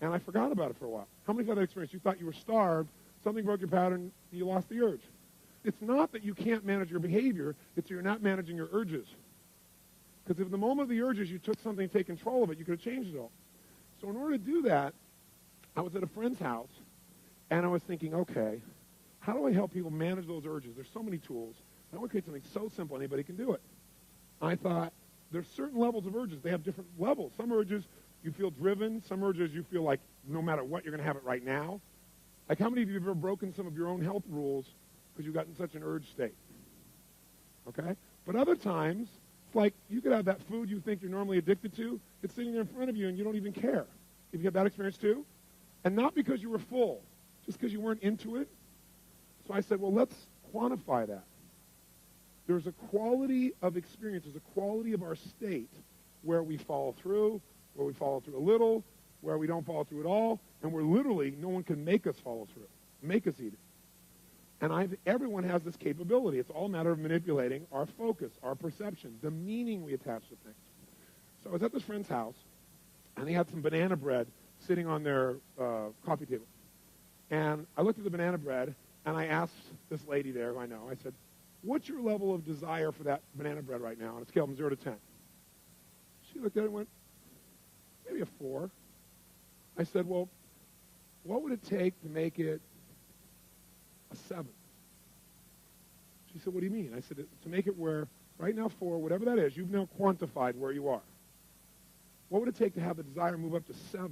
and I forgot about it for a while? How many have had that experience? You thought you were starved, Something broke your pattern, you lost the urge. It's not that you can't manage your behavior, it's that you're not managing your urges. Because if the moment of the urges you took something to take control of it, you could have changed it all. So in order to do that, I was at a friend's house, and I was thinking, okay, how do I help people manage those urges? There's so many tools. I want to create something so simple anybody can do it. I thought, there's certain levels of urges. They have different levels. Some urges you feel driven. Some urges you feel like no matter what, you're going to have it right now. Like how many of you have ever broken some of your own health rules because you got in such an urge state? Okay? But other times, it's like you could have that food you think you're normally addicted to. It's sitting there in front of you and you don't even care. Have you had that experience too? And not because you were full, just because you weren't into it. So I said, well, let's quantify that. There's a quality of experience, there's a quality of our state where we follow through, where we follow through a little, where we don't follow through at all, and where literally no one can make us follow through, make us eat it. And everyone has this capability. It's all a matter of manipulating our focus, our perception, the meaning we attach to things. So I was at this friend's house, and they had some banana bread sitting on their coffee table. And I looked at the banana bread, and I asked this lady there who I know, I said, what's your level of desire for that banana bread right now on a scale from 0 to 10? She looked at it and went, maybe a 4. I said, well, what would it take to make it a 7? She said, what do you mean? I said, to make it where, right now 4, whatever that is, you've now quantified where you are. What would it take to have the desire move up to 7?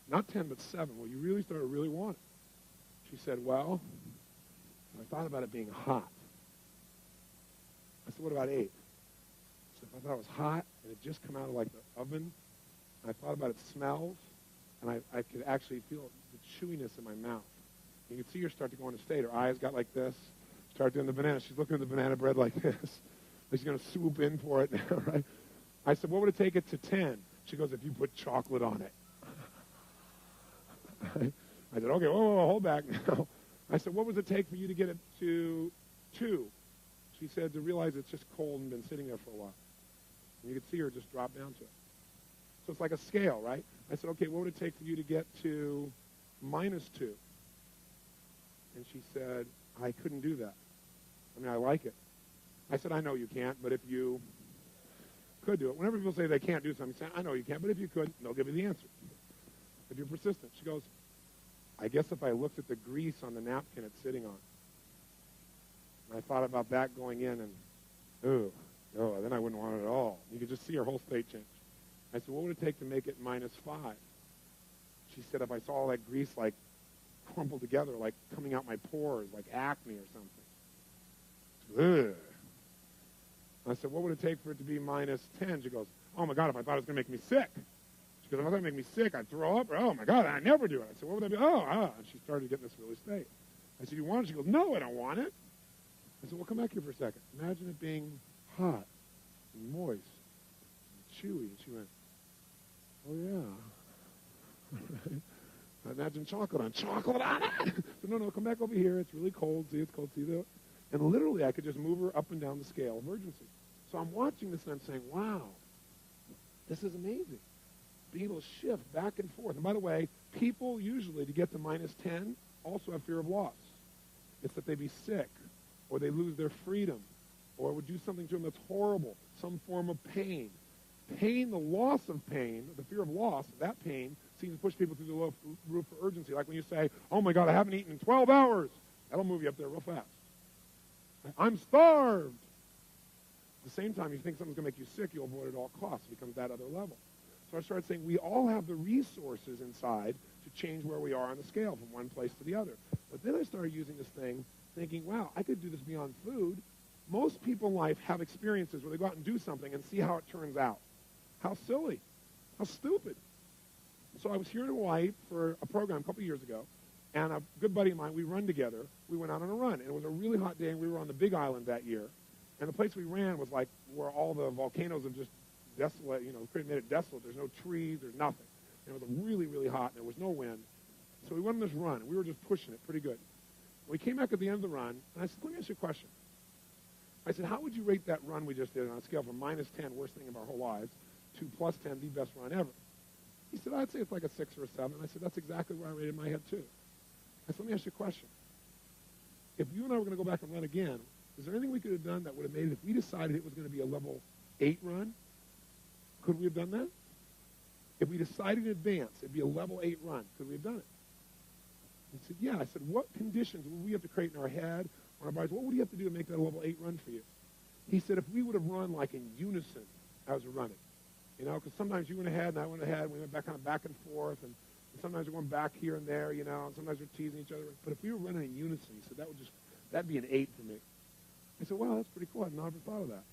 Not 10, but 7. Well, you really started to really want it. She said, well, I thought about it being hot. I said, what about 8? She said, I thought it was hot, and it just come out of like the oven. And I thought about it smells, and I could actually feel the chewiness in my mouth. You could see her start to go into state. Her eyes got like this. Start doing the banana. She's looking at the banana bread like this. Like she's going to swoop in for it now, right? I said, what would it take it to 10? She goes, if you put chocolate on it. I said, okay, whoa, hold back now. I said, what would it take for you to get it to 2? She said, to realize it's just cold and been sitting there for a while. And you could see her just drop down to it. So it's like a scale, right? I said, okay, what would it take for you to get to -2? And she said, I couldn't do that. I mean, I like it. I said, I know you can't, but if you could do it. Whenever people say they can't do something, say, I know you can't, but if you could, they'll give you the answer. If you're persistent. She goes, I guess if I looked at the grease on the napkin it's sitting on. And I thought about that going in and, then I wouldn't want it at all. You could just see her whole state change. I said, what would it take to make it -5? She said, if I saw all that grease like crumpled together, like coming out my pores, like acne or something. Ugh. I said, what would it take for it to be -10? She goes, oh my God, if I thought it was going to make me sick. She goes, if I thought it would make me sick, I'd throw up. Or, oh my God, I never do it. I said, what would that be? And she started getting this really state. I said, you want it? She goes, no, I don't want it. I said, well, come back here for a second. Imagine it being hot and moist and chewy. And she went, oh yeah. I imagine chocolate on it. So no, come back over here. It's really cold. See, it's cold. See that? And literally, I could just move her up and down the scale of urgency. So I'm watching this and I'm saying, wow, this is amazing. Being able to shift back and forth. And by the way, people usually, to get to -10, also have fear of loss. It's that they be sick, or they lose their freedom, or it would do something to them that's horrible, some form of pain. Pain, the loss of pain, the fear of loss, that pain, seems to push people through the low roof for urgency. Like when you say, oh my God, I haven't eaten in 12 hours. That'll move you up there real fast. I'm starved. At the same time, you think something's going to make you sick, you'll avoid it at all costs. It becomes that other level. So I started saying we all have the resources inside to change where we are on the scale from one place to the other. But then I started using this thing, thinking, wow, I could do this beyond food. Most people in life have experiences where they go out and do something and see how it turns out. How silly. How stupid. So I was here in Hawaii for a program a couple years ago, and a good buddy of mine, we run together. We went out on a run, and it was a really hot day, and we were on the Big Island that year. And the place we ran was like where all the volcanoes have just desolate, made it desolate. There's no trees, there's nothing. And it was really, really hot, and there was no wind. So we went on this run, and we were just pushing it pretty good. We came back at the end of the run, and I said, let me ask you a question. I said, how would you rate that run we just did on a scale from -10, worst thing of our whole lives, to +10, the best run ever? He said, I'd say it's like a 6 or a 7. I said, that's exactly where I rated my head, too. I said, let me ask you a question. if you and I were going to go back and run again, is there anything we could have done that would have made it, if we decided it was going to be a level 8 run, could we have done that? If we decided in advance it'd be a level 8 run, could we have done it? He said, yeah. I said, what conditions would we have to create in our head or our bodies? What would you have to do to make that a level 8 run for you? He said, if we would have run like in unison as we're running, you know, because sometimes you went ahead and I went ahead, and we went back kind of back and forth, and sometimes we're going back here and there, you know, and sometimes we're teasing each other. But if we were running in unison, he said, that'd be an 8 for me. I said, wow, that's pretty cool. I've never thought of that.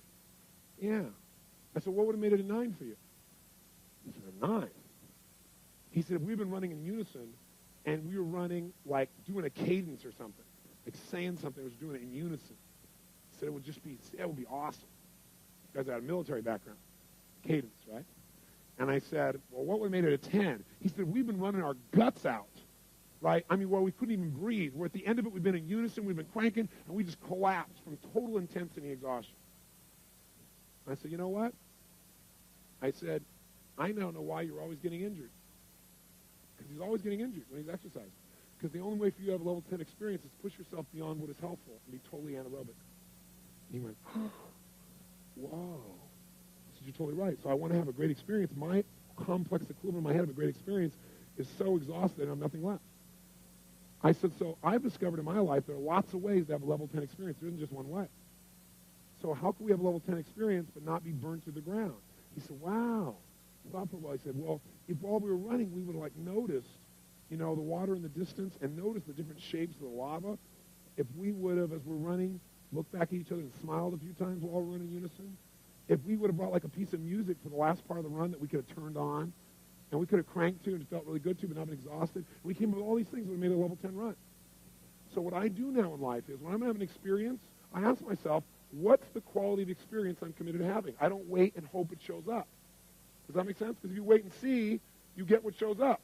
Yeah. I said, what would have made it a 9 for you? He said, a 9. He said, if we've been running in unison and we were running like doing a cadence or something, like saying something, was doing it in unison, he said that would be awesome. You guys had a military background. Cadence, right? And I said, well, what would have made it a 10? He said, we've been running our guts out, right? I mean, well, we couldn't even breathe. We're at the end of it. We've been in unison. We've been cranking, and we just collapsed from total intensity and exhaustion. I said, you know what? I said, I now know why you're always getting injured. Because he's always getting injured when he's exercising. Because the only way for you to have a level 10 experience is push yourself beyond what is helpful and be totally anaerobic. And he went, whoa. I said, you're totally right. So I want to have a great experience. My complex equivalent in my head of a great experience is so exhausted and I'm nothing left. I said, so I've discovered in my life there are lots of ways to have a level 10 experience. There isn't just one way. So how can we have a level 10 experience but not be burned to the ground? He said, wow. I thought for a while. He said, well, if while we were running we would have like noticed, you know, the water in the distance and noticed the different shapes of the lava, if we would have, as we're running, looked back at each other and smiled a few times while we're running in unison, if we would have brought like a piece of music for the last part of the run that we could have turned on, and we could have cranked to and felt really good to but not been exhausted, we came up with all these things that would have made a level 10 run. So what I do now in life is when I'm having an experience, I ask myself, what's the quality of experience I'm committed to having? I don't wait and hope it shows up. Does that make sense? Because if you wait and see, you get what shows up.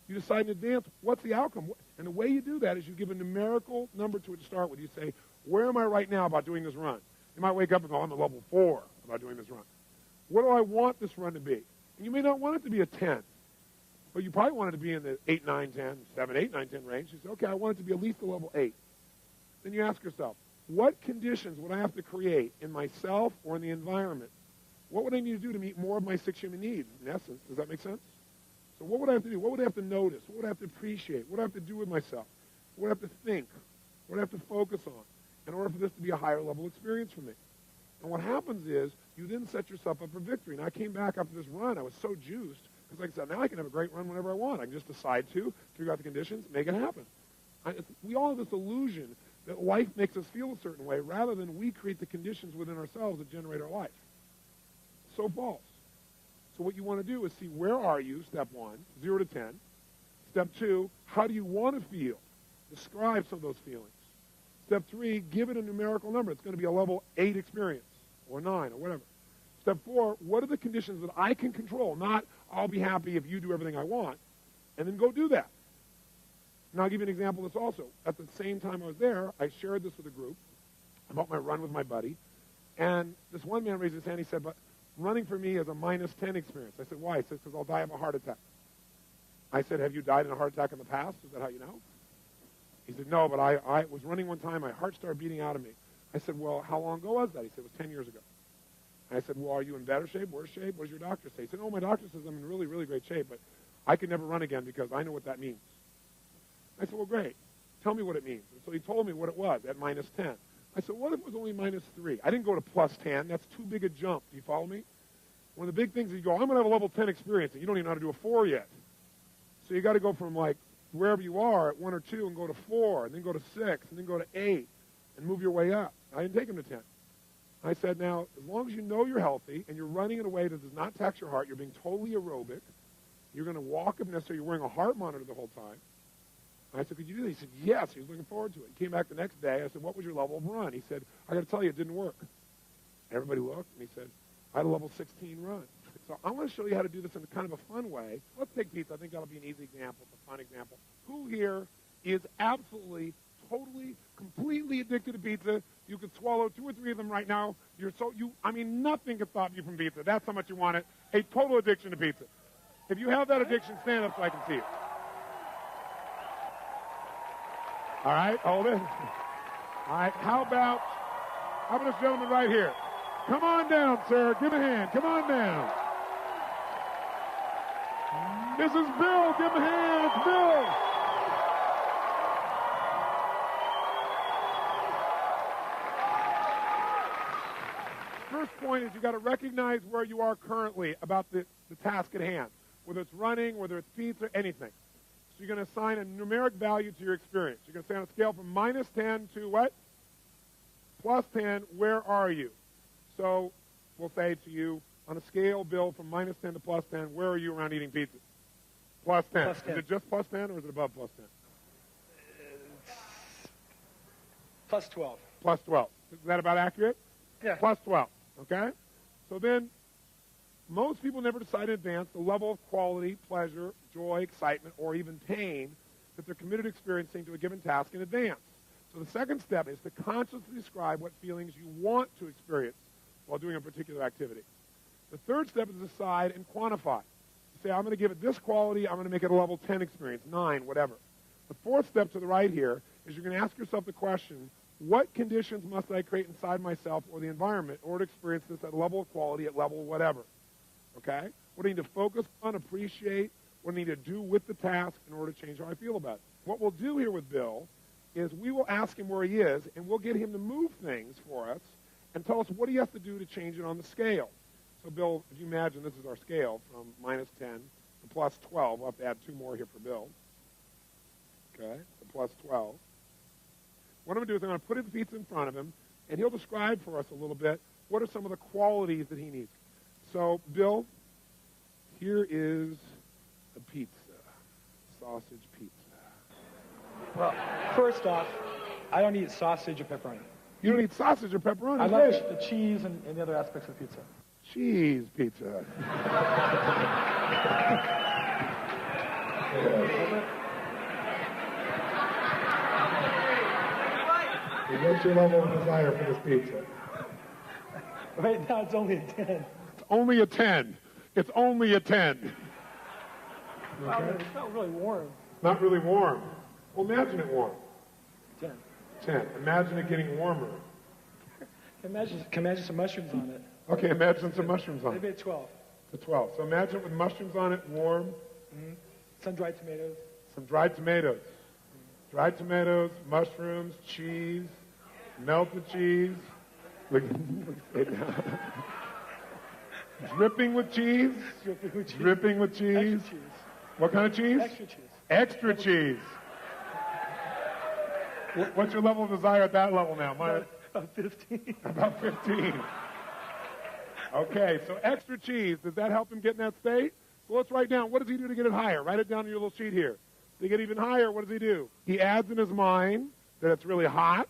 You decide in advance, what's the outcome? And the way you do that is you give a numerical number to it to start with. You say, where am I right now about doing this run? You might wake up and go, I'm at level 4 about doing this run. What do I want this run to be? And you may not want it to be a 10, but you probably want it to be in the 8, 9, 10, 7, 8, 9, 10 range. You say, okay, I want it to be at least a level 8. Then you ask yourself, what conditions would I have to create in myself or in the environment? What would I need to do to meet more of my 6 human needs, in essence? Does that make sense? So what would I have to do? What would I have to notice? What would I have to appreciate? What would I have to do with myself? What would I have to think? What would I have to focus on in order for this to be a higher level experience for me? And what happens is you then set yourself up for victory. And I came back after this run. I was so juiced because, like I said, now I can have a great run whenever I want. I can just decide to, figure out the conditions, make it happen. We all have this illusion that life makes us feel a certain way rather than we create the conditions within ourselves that generate our life. So false. So what you want to do is see where are you, step 1, 0 to 10. Step 2, how do you want to feel? Describe some of those feelings. Step 3, give it a numerical number. It's going to be a level 8 experience or 9 or whatever. Step 4, what are the conditions that I can control? Not I'll be happy if you do everything I want. And then go do that. Now I'll give you an example of this also. At the same time I was there, I shared this with a group about my run with my buddy. And this one man raised his hand. He said, but running for me is a minus 10 experience. I said, why? He said, because I'll die of a heart attack. I said, have you died in a heart attack in the past? Is that how you know? He said, no, but I was running one time. My heart started beating out of me. I said, well, how long ago was that? He said, it was 10 years ago. And I said, well, are you in better shape, worse shape? What does your doctor say? He said, oh, my doctor says I'm in really, really great shape, but I could never run again because I know what that means. I said, well, great. Tell me what it means. And so he told me what it was at minus 10. I said, what if it was only minus 3? I didn't go to plus 10. That's too big a jump. Do you follow me? One of the big things is you go, I'm going to have a level 10 experience, and you don't even know how to do a 4 yet. So you got to go from, like, wherever you are at 1 or 2 and go to 4, and then go to 6, and then go to 8, and move your way up. I didn't take him to 10. I said, now, as long as you know you're healthy, and you're running in a way that does not tax your heart, you're being totally aerobic, you're going to walk if necessary, you're wearing a heart monitor the whole time. I said, could you do that? He said, yes. He was looking forward to it. He came back the next day. I said, what was your level of run? He said, I got to tell you, it didn't work. Everybody looked, and he said, I had a level 16 run. So I want to show you how to do this in kind of a fun way. Let's take pizza. I think that'll be an easy example. It's a fun example. Who here is absolutely, totally, completely addicted to pizza? You could swallow 2 or 3 of them right now. Nothing could stop you from pizza. That's how much you want it. A total addiction to pizza. If you have that addiction, stand up so I can see it. All right, hold it. All right, how about this gentleman right here? Come on down, sir. Give a hand. Come on down. This is Bill. Give him a hand. It's Bill. First point is you got to recognize where you are currently about the task at hand, whether it's running, whether it's pizza, anything. So you're going to assign a numeric value to your experience. You're going to say on a scale from -10 to what? +10, where are you? So we'll say to you, on a scale, Bill, from -10 to +10, where are you around eating pizza? +10. Is it just +10 or is it above +10? +12. +12. Is that about accurate? Yeah. +12. Okay? So then, most people never decide in advance the level of quality, pleasure, joy, excitement, or even pain that they're committed to experiencing to a given task in advance. So the second step is to consciously describe what feelings you want to experience while doing a particular activity. The third step is decide and quantify. You say, I'm going to give it this quality, I'm going to make it a level 10 experience, 9, whatever. The fourth step to the right here is you're going to ask yourself the question, what conditions must I create inside myself or the environment in order to experience this at a level of quality, at level whatever? Okay? What do I need to focus on, appreciate, what I need to do with the task in order to change how I feel about it? What we'll do here with Bill is we will ask him where he is, and we'll get him to move things for us and tell us what he has to do to change it on the scale. So, Bill, if you imagine this is our scale from -10 to +12. We'll have to add 2 more here for Bill. Okay, so +12. What I'm going to do is I'm going to put his pizza in front of him, and he'll describe for us a little bit what are some of the qualities that he needs. So, Bill, here is a pizza, sausage pizza. Well, first off, I don't eat sausage or pepperoni. You don't eat sausage or pepperoni? I love the cheese and the other aspects of pizza. Cheese pizza. What's your level of desire for this pizza? Right now, it's only a 10. It's only a 10. It's only a 10. Okay. It's not really warm. Not really warm. Well, imagine it warm. 10. 10. Imagine it getting warmer. Imagine some mushrooms on it. Okay, imagine some mushrooms on it. Maybe a 12. It's a 12. So imagine it with mushrooms on it, warm. Mm-hmm. Some dried tomatoes. Some dried tomatoes. Mm-hmm. Dried tomatoes, mushrooms, cheese, melted cheese. Look, dripping with cheese. Dripping with cheese. Dripping with cheese. Extra cheese. What kind of cheese? Extra cheese. Extra cheese. What's your level of desire at that level now? About 15. About 15. Okay, so extra cheese. Does that help him get in that state? So let's write down, what does he do to get it higher? Write it down on your little sheet here. To get even higher, what does he do? He adds in his mind that it's really hot.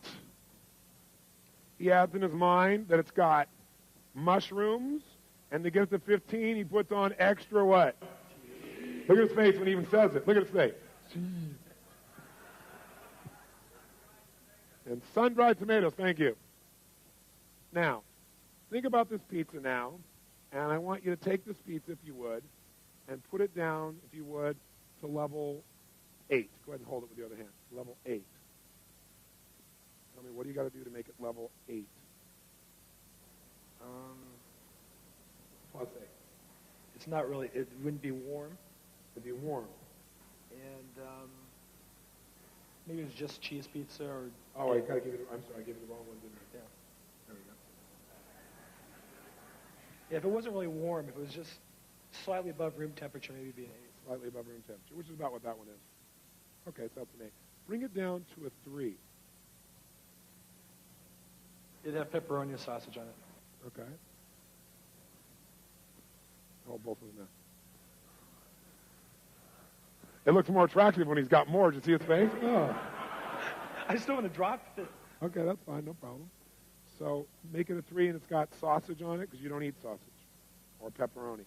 He adds in his mind that it's got mushrooms. And to get it to 15, he puts on extra what? Cheese. Look at his face when he even says it. Look at his face. Cheese. And sun-dried tomatoes, thank you. Now, think about this pizza now, and I want you to take this pizza, if you would, and put it down, if you would, to level 8. Go ahead and hold it with the other hand. Level 8. Tell me, what do you got to do to make it level 8? +8. It's not really, it wouldn't be warm. It'd be warm. And maybe it's just cheese pizza or... Oh, I got to give you, I'm sorry, I gave you the wrong one, didn't I? Yeah. There we go. Yeah, if it wasn't really warm, if it was just slightly above room temperature, maybe it'd be an 8. Slightly above room temperature, which is about what that one is. Okay, so that's an 8. Bring it down to a 3. It'd have pepperoni and sausage on it. Okay. Hold both of them now. It looks more attractive when he's got more. Did you see his face? Oh. I still want to drop it. Okay, that's fine, no problem. So make it a 3, and it's got sausage on it, because you don't eat sausage or pepperoni.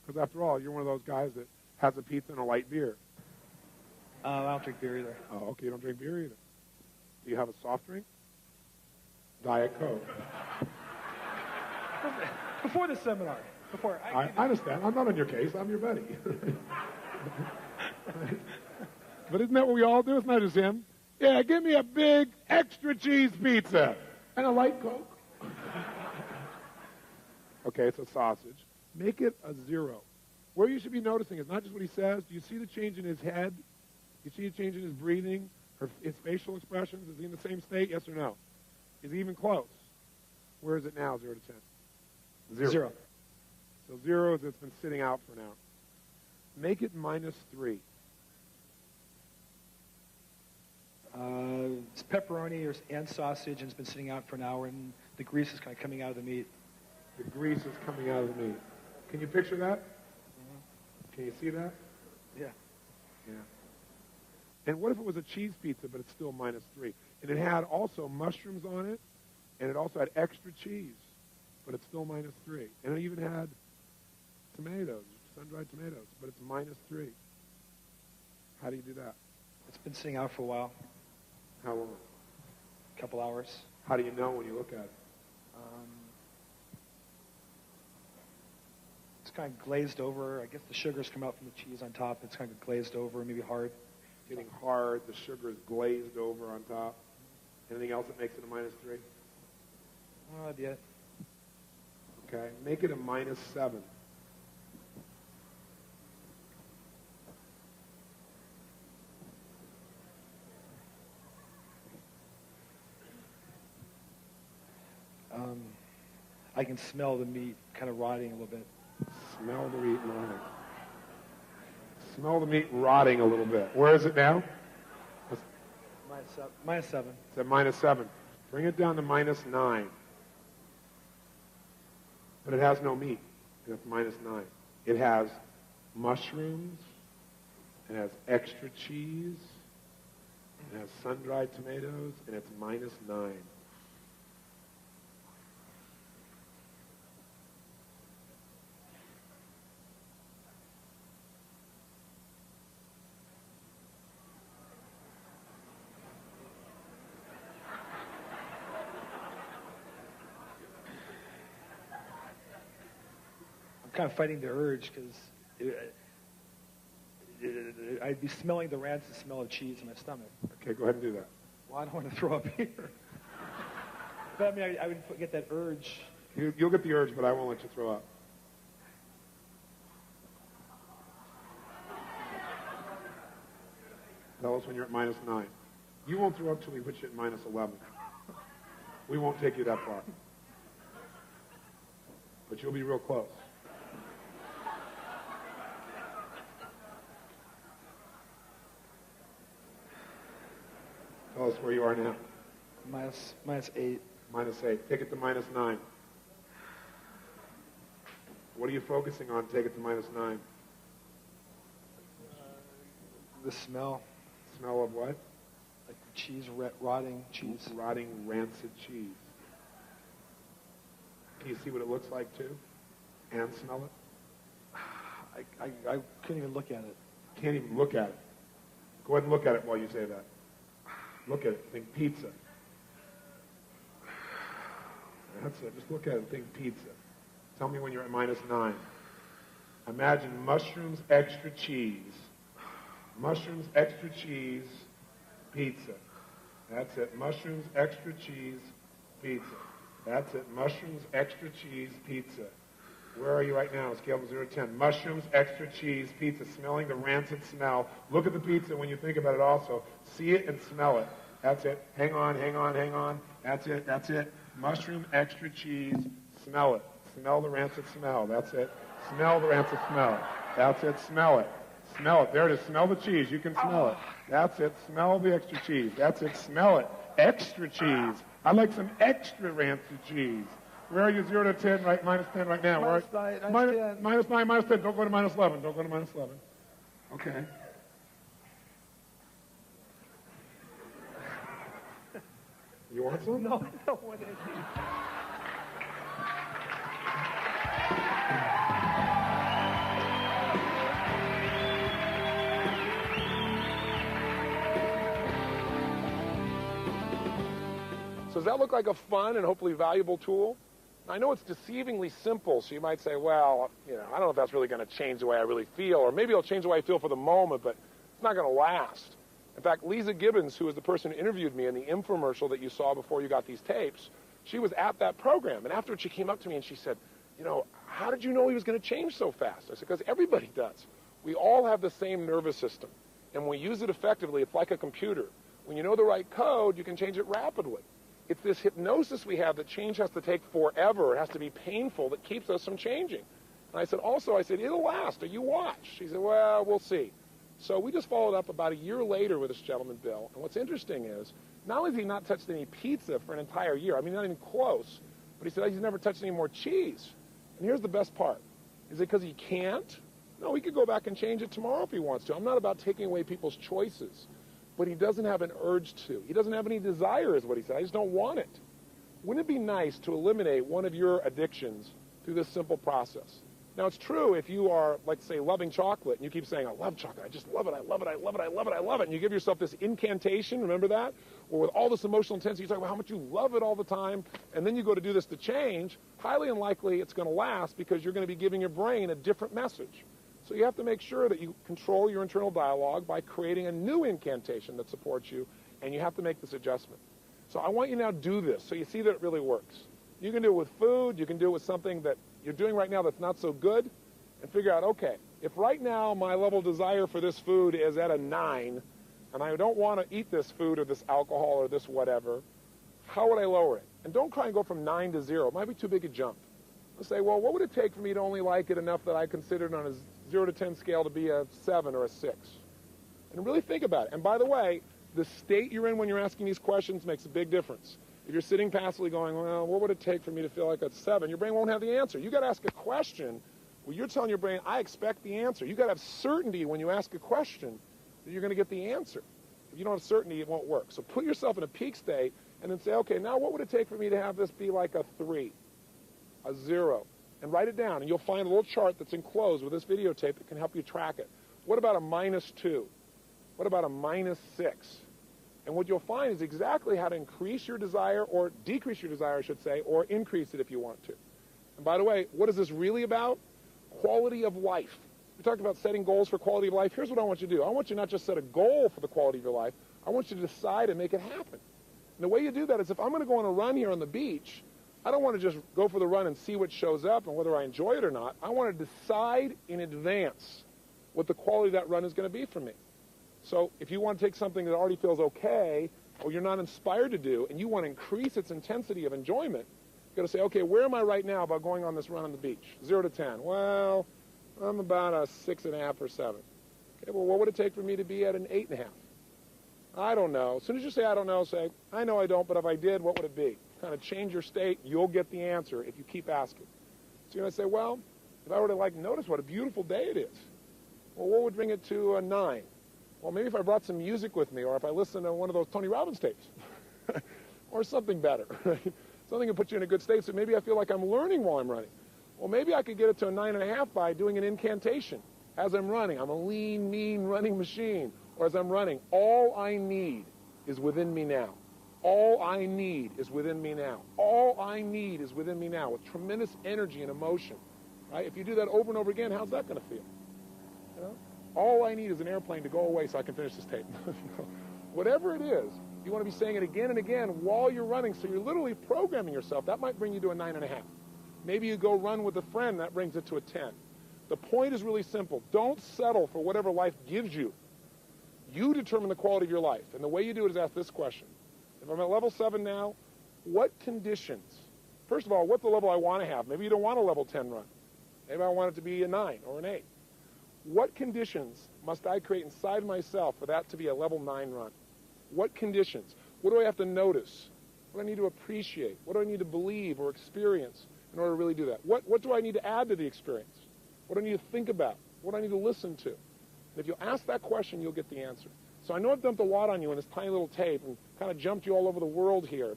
Because after all, you're one of those guys that has a pizza and a light beer. I don't drink beer either. Oh, okay, you don't drink beer either. Do you have a soft drink? Diet Coke. Before the seminar. I understand. I'm not on your case. I'm your buddy. But isn't that what we all do? It's not just him. Yeah, give me a big extra cheese pizza and a light Coke. Okay, it's a sausage. Make it a 0. Where you should be noticing is not just what he says. Do you see the change in his head? Do you see the change in his breathing? His facial expressions? Is he in the same state? Yes or no? Is he even close? Where is it now, 0 to 10? 0. So 0 is it's been sitting out for now. Make it -3. It's pepperoni and sausage, and it's been sitting out for an hour, and the grease is kind of coming out of the meat. The grease is coming out of the meat. Can you picture that? Mm-hmm. Can you see that? Yeah. Yeah. And what if it was a cheese pizza, but it's still -3? And it had also mushrooms on it, and it also had extra cheese, but it's still -3. And it even had tomatoes, sun-dried tomatoes, but it's -3. How do you do that? It's been sitting out for a while, How long? a couple hours. How do you know when you look at it? It's kind of glazed over. I guess the sugars come out from the cheese on top. It's kind of glazed over, maybe hard. Getting hard, the sugar is glazed over on top. Anything else that makes it a -3? Not yet. Okay, make it a -7. I can smell the meat kind of rotting a little bit. Smell the meat rotting. Smell the meat rotting a little bit. Where is it now? -7. It's at -7. Bring it down to -9. But it has no meat. It's -9. It has mushrooms. It has extra cheese. It has sun-dried tomatoes, and it's -9. Kind of fighting the urge because I'd be smelling the rancid smell of cheese in my stomach. Okay, go ahead and do that. Well, I don't want to throw up here. But I mean, I would get that urge. You'll get the urge, but I won't let you throw up. Tell us when you're at -9. You won't throw up till we put you at -11. We won't take you that far. But you'll be real close. Tell us where you are now. -8. -8. Take it to -9. What are you focusing on? Take it to -9. The smell. Smell of what? Like cheese, rotting cheese. Rotting, rancid cheese. Can you see what it looks like, too? And smell it? I couldn't even look at it. Can't even look at it. Go ahead and look at it while you say that. Look at it. Think pizza. That's it. Just look at it and think pizza. Tell me when you're at -9. Imagine mushrooms, extra cheese. Mushrooms, extra cheese, pizza. That's it. Mushrooms, extra cheese, pizza. That's it. Mushrooms, extra cheese, pizza. Where are you right now? Scale from 0 to 10. Mushrooms, extra cheese, pizza. Smelling the rancid smell. Look at the pizza when you think about it also. See it and smell it. That's it. Hang on, hang on, hang on. That's it, that's it. Mushroom, extra cheese. Smell it. Smell the rancid smell. That's it. Smell the rancid smell. That's it. Smell it. Smell it. There it is. Smell the cheese. You can smell it. That's it. Smell the extra cheese. That's it. Smell it. Extra cheese. I'd like some extra rancid cheese. Where are you, 0 to 10, right? -10 right now. -9, -9, -10. Don't go to -11. Don't go to -11. Okay. You want some? No, I don't want it. So does that look like a fun and hopefully valuable tool? I know it's deceivingly simple, so you might say, well, I don't know if that's really going to change the way I really feel, or maybe it'll change the way I feel for the moment, but it's not going to last. In fact, Lisa Gibbons, who was the person who interviewed me in the infomercial that you saw before you got these tapes, she was at that program. And afterwards, she came up to me and she said, you know, how did you know he was going to change so fast? I said, because everybody does. We all have the same nervous system. And when we use it effectively, it's like a computer. When you know the right code, you can change it rapidly. It's this hypnosis we have that change has to take forever. It has to be painful that keeps us from changing. And I said, it'll last. You watch. She said, well, we'll see. So we just followed up about a year later with this gentleman, Bill. And what's interesting is, not only has he not touched any pizza for an entire year, I mean, not even close, but he said he's never touched any more cheese. And here's the best part. Is it because he can't? No, he could go back and change it tomorrow if he wants to. I'm not about taking away people's choices. But he doesn't have an urge to. He doesn't have any desire, is what he said. I just don't want it. Wouldn't it be nice to eliminate one of your addictions through this simple process? Now, it's true if you are, like, say, loving chocolate, and you keep saying, I love chocolate, I just love it, I love it, I love it, I love it, I love it, and you give yourself this incantation, remember that? Or with all this emotional intensity, you talk about how much you love it all the time, and then you go to do this to change, highly unlikely it's going to last because you're going to be giving your brain a different message. So you have to make sure that you control your internal dialogue by creating a new incantation that supports you, and you have to make this adjustment. So I want you now to do this so you see that it really works. You can do it with food. You can do it with something that you're doing right now that's not so good, and figure out, okay, if right now my level of desire for this food is at a 9, and I don't want to eat this food or this alcohol or this whatever, how would I lower it? And don't try and go from 9 to 0. It might be too big a jump. Let's say, well, what would it take for me to only like it enough that I consider it on a 0 to 10 scale to be a 7 or a 6? And really think about it. And by the way, the state you're in when you're asking these questions makes a big difference. If you're sitting passively going, well, what would it take for me to feel like a 7? Your brain won't have the answer. You got to ask a question where you're telling your brain, I expect the answer. You got to have certainty when you ask a question that you're going to get the answer. If you don't have certainty, it won't work. So put yourself in a peak state and then say, okay, now what would it take for me to have this be like a 3, a 0? And write it down, and you'll find a little chart that's enclosed with this videotape that can help you track it. What about a -2? What about a -6? And what you'll find is exactly how to increase your desire, or decrease your desire, I should say, or increase it if you want to. And by the way, what is this really about? Quality of life. We talked about setting goals for quality of life. Here's what I want you to do. I want you not just set a goal for the quality of your life. I want you to decide and make it happen. And the way you do that is if I'm going to go on a run here on the beach, I don't want to just go for the run and see what shows up and whether I enjoy it or not. I want to decide in advance what the quality of that run is going to be for me. So if you want to take something that already feels okay, or you're not inspired to do, and you want to increase its intensity of enjoyment, you've got to say, okay, where am I right now about going on this run on the beach? 0 to 10. Well, I'm about a 6.5 or 7. Okay, well, what would it take for me to be at an 8.5? I don't know. As soon as you say I don't know, say, I know I don't, but if I did, what would it be? Kind of change your state, you'll get the answer if you keep asking. So you're going to say, well, if I were to notice what a beautiful day it is, well, what would bring it to a 9? Well, maybe if I brought some music with me, or if I listened to one of those Tony Robbins tapes, or something better, right? Something that puts you in a good state, so maybe I feel like I'm learning while I'm running. Well, maybe I could get it to a 9.5 by doing an incantation. As I'm running, I'm a lean, mean running machine. Or as I'm running, all I need is within me now. All I need is within me now. All I need is within me now, with tremendous energy and emotion. Right? If you do that over and over again, how's that going to feel? You know? All I need is an airplane to go away so I can finish this tape. Whatever it is, you want to be saying it again and again while you're running, so you're literally programming yourself. That might bring you to a 9.5. Maybe you go run with a friend, that brings it to a 10. The point is really simple. Don't settle for whatever life gives you. You determine the quality of your life. And the way you do it is ask this question. If I'm at level 7 now, what conditions? First of all, what's the level I want to have? Maybe you don't want a level 10 run. Maybe I want it to be a 9 or an 8. What conditions must I create inside myself for that to be a level 9 run? What conditions? What do I have to notice? What do I need to appreciate? What do I need to believe or experience in order to really do that? What do I need to add to the experience? What do I need to think about? What do I need to listen to? And if you ask that question, you'll get the answer. So I know I've dumped a lot on you in this tiny little tape and kind of jumped you all over the world here.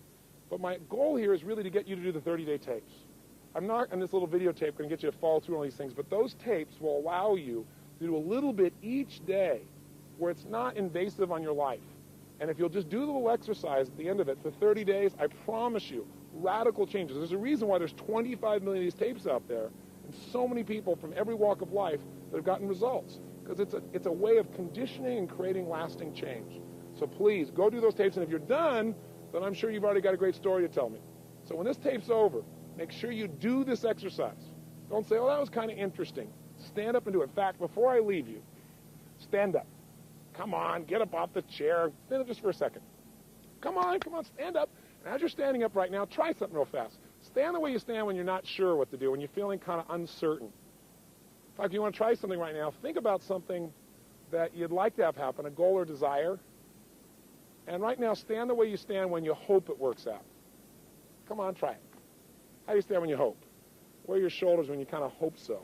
But my goal here is really to get you to do the 30-day tapes. I'm not, in this little videotape, going to get you to follow through all these things, but those tapes will allow you to do a little bit each day where it's not invasive on your life. And if you'll just do the little exercise at the end of it for 30 days, I promise you, radical changes. There's a reason why there's 25 million of these tapes out there and so many people from every walk of life that have gotten results. because it's a way of conditioning and creating lasting change. So please, go do those tapes, and if you're done, then I'm sure you've already got a great story to tell me. So when this tape's over, make sure you do this exercise. Don't say, oh, that was kind of interesting. Stand up and do it. In fact, before I leave you, stand up. Come on, get up off the chair. Stand up just for a second. Come on, stand up. And as you're standing up right now, try something real fast. Stand the way you stand when you're not sure what to do, when you're feeling kind of uncertain. In fact, if you want to try something right now, think about something that you'd like to have happen, a goal or desire. And right now, stand the way you stand when you hope it works out. Come on, try it. How do you stand when you hope? Where are your shoulders when you kind of hope so?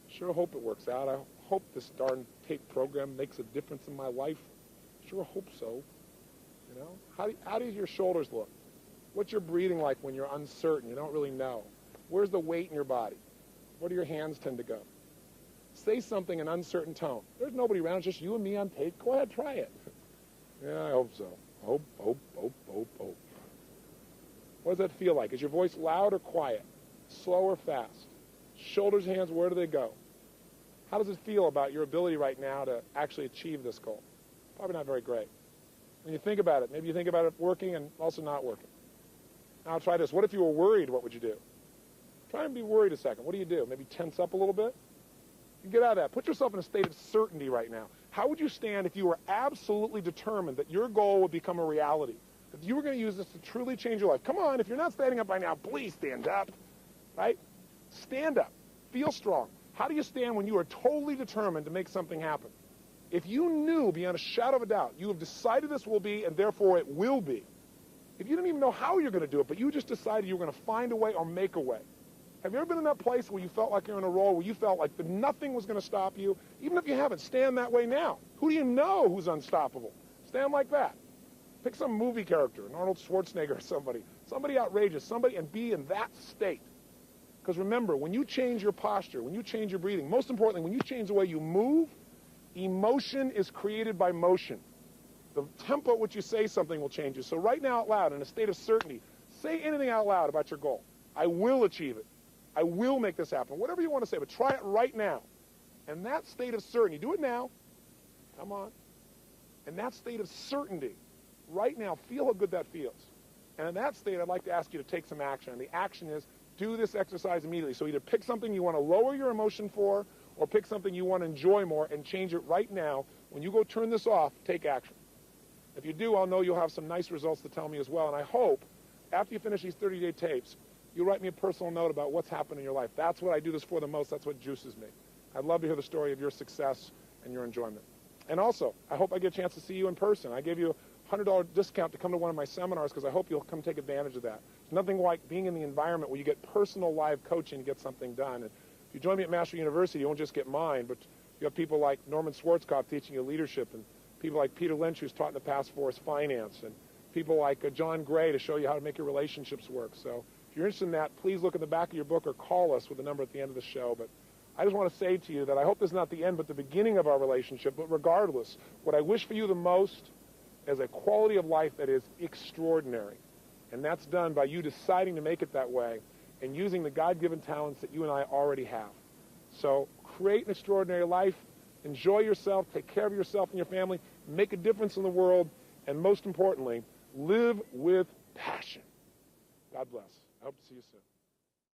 Sure hope it works out. I hope this darn tape program makes a difference in my life. Sure hope so. You know, how do your shoulders look? What's your breathing like when you're uncertain? You don't really know. Where's the weight in your body? Where do your hands tend to go? Say something in uncertain tone. There's nobody around, it's just you and me on tape. Go ahead, try it. Yeah, I hope so. Hope, hope, hope, hope, hope. What does that feel like? Is your voice loud or quiet? Slow or fast? Shoulders, hands, where do they go? How does it feel about your ability right now to actually achieve this goal? Probably not very great. When you think about it, maybe you think about it working and also not working. Now try this. What if you were worried? What would you do? Try and be worried a second. What do you do? Maybe tense up a little bit? You get out of that. Put yourself in a state of certainty right now. How would you stand if you were absolutely determined that your goal would become a reality? That you were going to use this to truly change your life? Come on, if you're not standing up by now, please stand up. Right? Stand up. Feel strong. How do you stand when you are totally determined to make something happen? If you knew beyond a shadow of a doubt, you have decided this will be and therefore it will be. If you didn't even know how you're going to do it, but you just decided you were going to find a way or make a way. Have you ever been in that place where you felt like you're in a role, where you felt like nothing was going to stop you? Even if you haven't, stand that way now. Who do you know who's unstoppable? Stand like that. Pick some movie character, an Arnold Schwarzenegger or somebody outrageous, somebody, and be in that state. Because remember, when you change your posture, when you change your breathing, most importantly, when you change the way you move, emotion is created by motion. The tempo at which you say something will change you. So right now out loud, in a state of certainty, say anything out loud about your goal. I will achieve it. I will make this happen. Whatever you want to say, but try it right now. And that state of certainty, do it now. Come on. And that state of certainty, right now, feel how good that feels. And in that state, I'd like to ask you to take some action. And the action is, do this exercise immediately. So either pick something you want to lower your emotion for, or pick something you want to enjoy more and change it right now. When you go turn this off, take action. If you do, I'll know you'll have some nice results to tell me as well. And I hope, after you finish these 30-day tapes, you'll write me a personal note about what's happened in your life. That's what I do this for the most. That's what juices me. I'd love to hear the story of your success and your enjoyment. And also, I hope I get a chance to see you in person. I gave you a $100 discount to come to one of my seminars because I hope you'll come take advantage of that. There's nothing like being in the environment where you get personal live coaching to get something done. And if you join me at Master University, you won't just get mine, but you have people like Norman Schwarzkopf teaching you leadership, and people like Peter Lynch, who's taught in the past for us finance, and people like John Gray to show you how to make your relationships work. So if you're interested in that, please look in the back of your book or call us with the number at the end of the show. But I just want to say to you that I hope this is not the end but the beginning of our relationship. But regardless, what I wish for you the most is a quality of life that is extraordinary. And that's done by you deciding to make it that way and using the God-given talents that you and I already have. So create an extraordinary life. Enjoy yourself. Take care of yourself and your family. Make a difference in the world. And most importantly, live with passion. God bless. I hope to see you soon.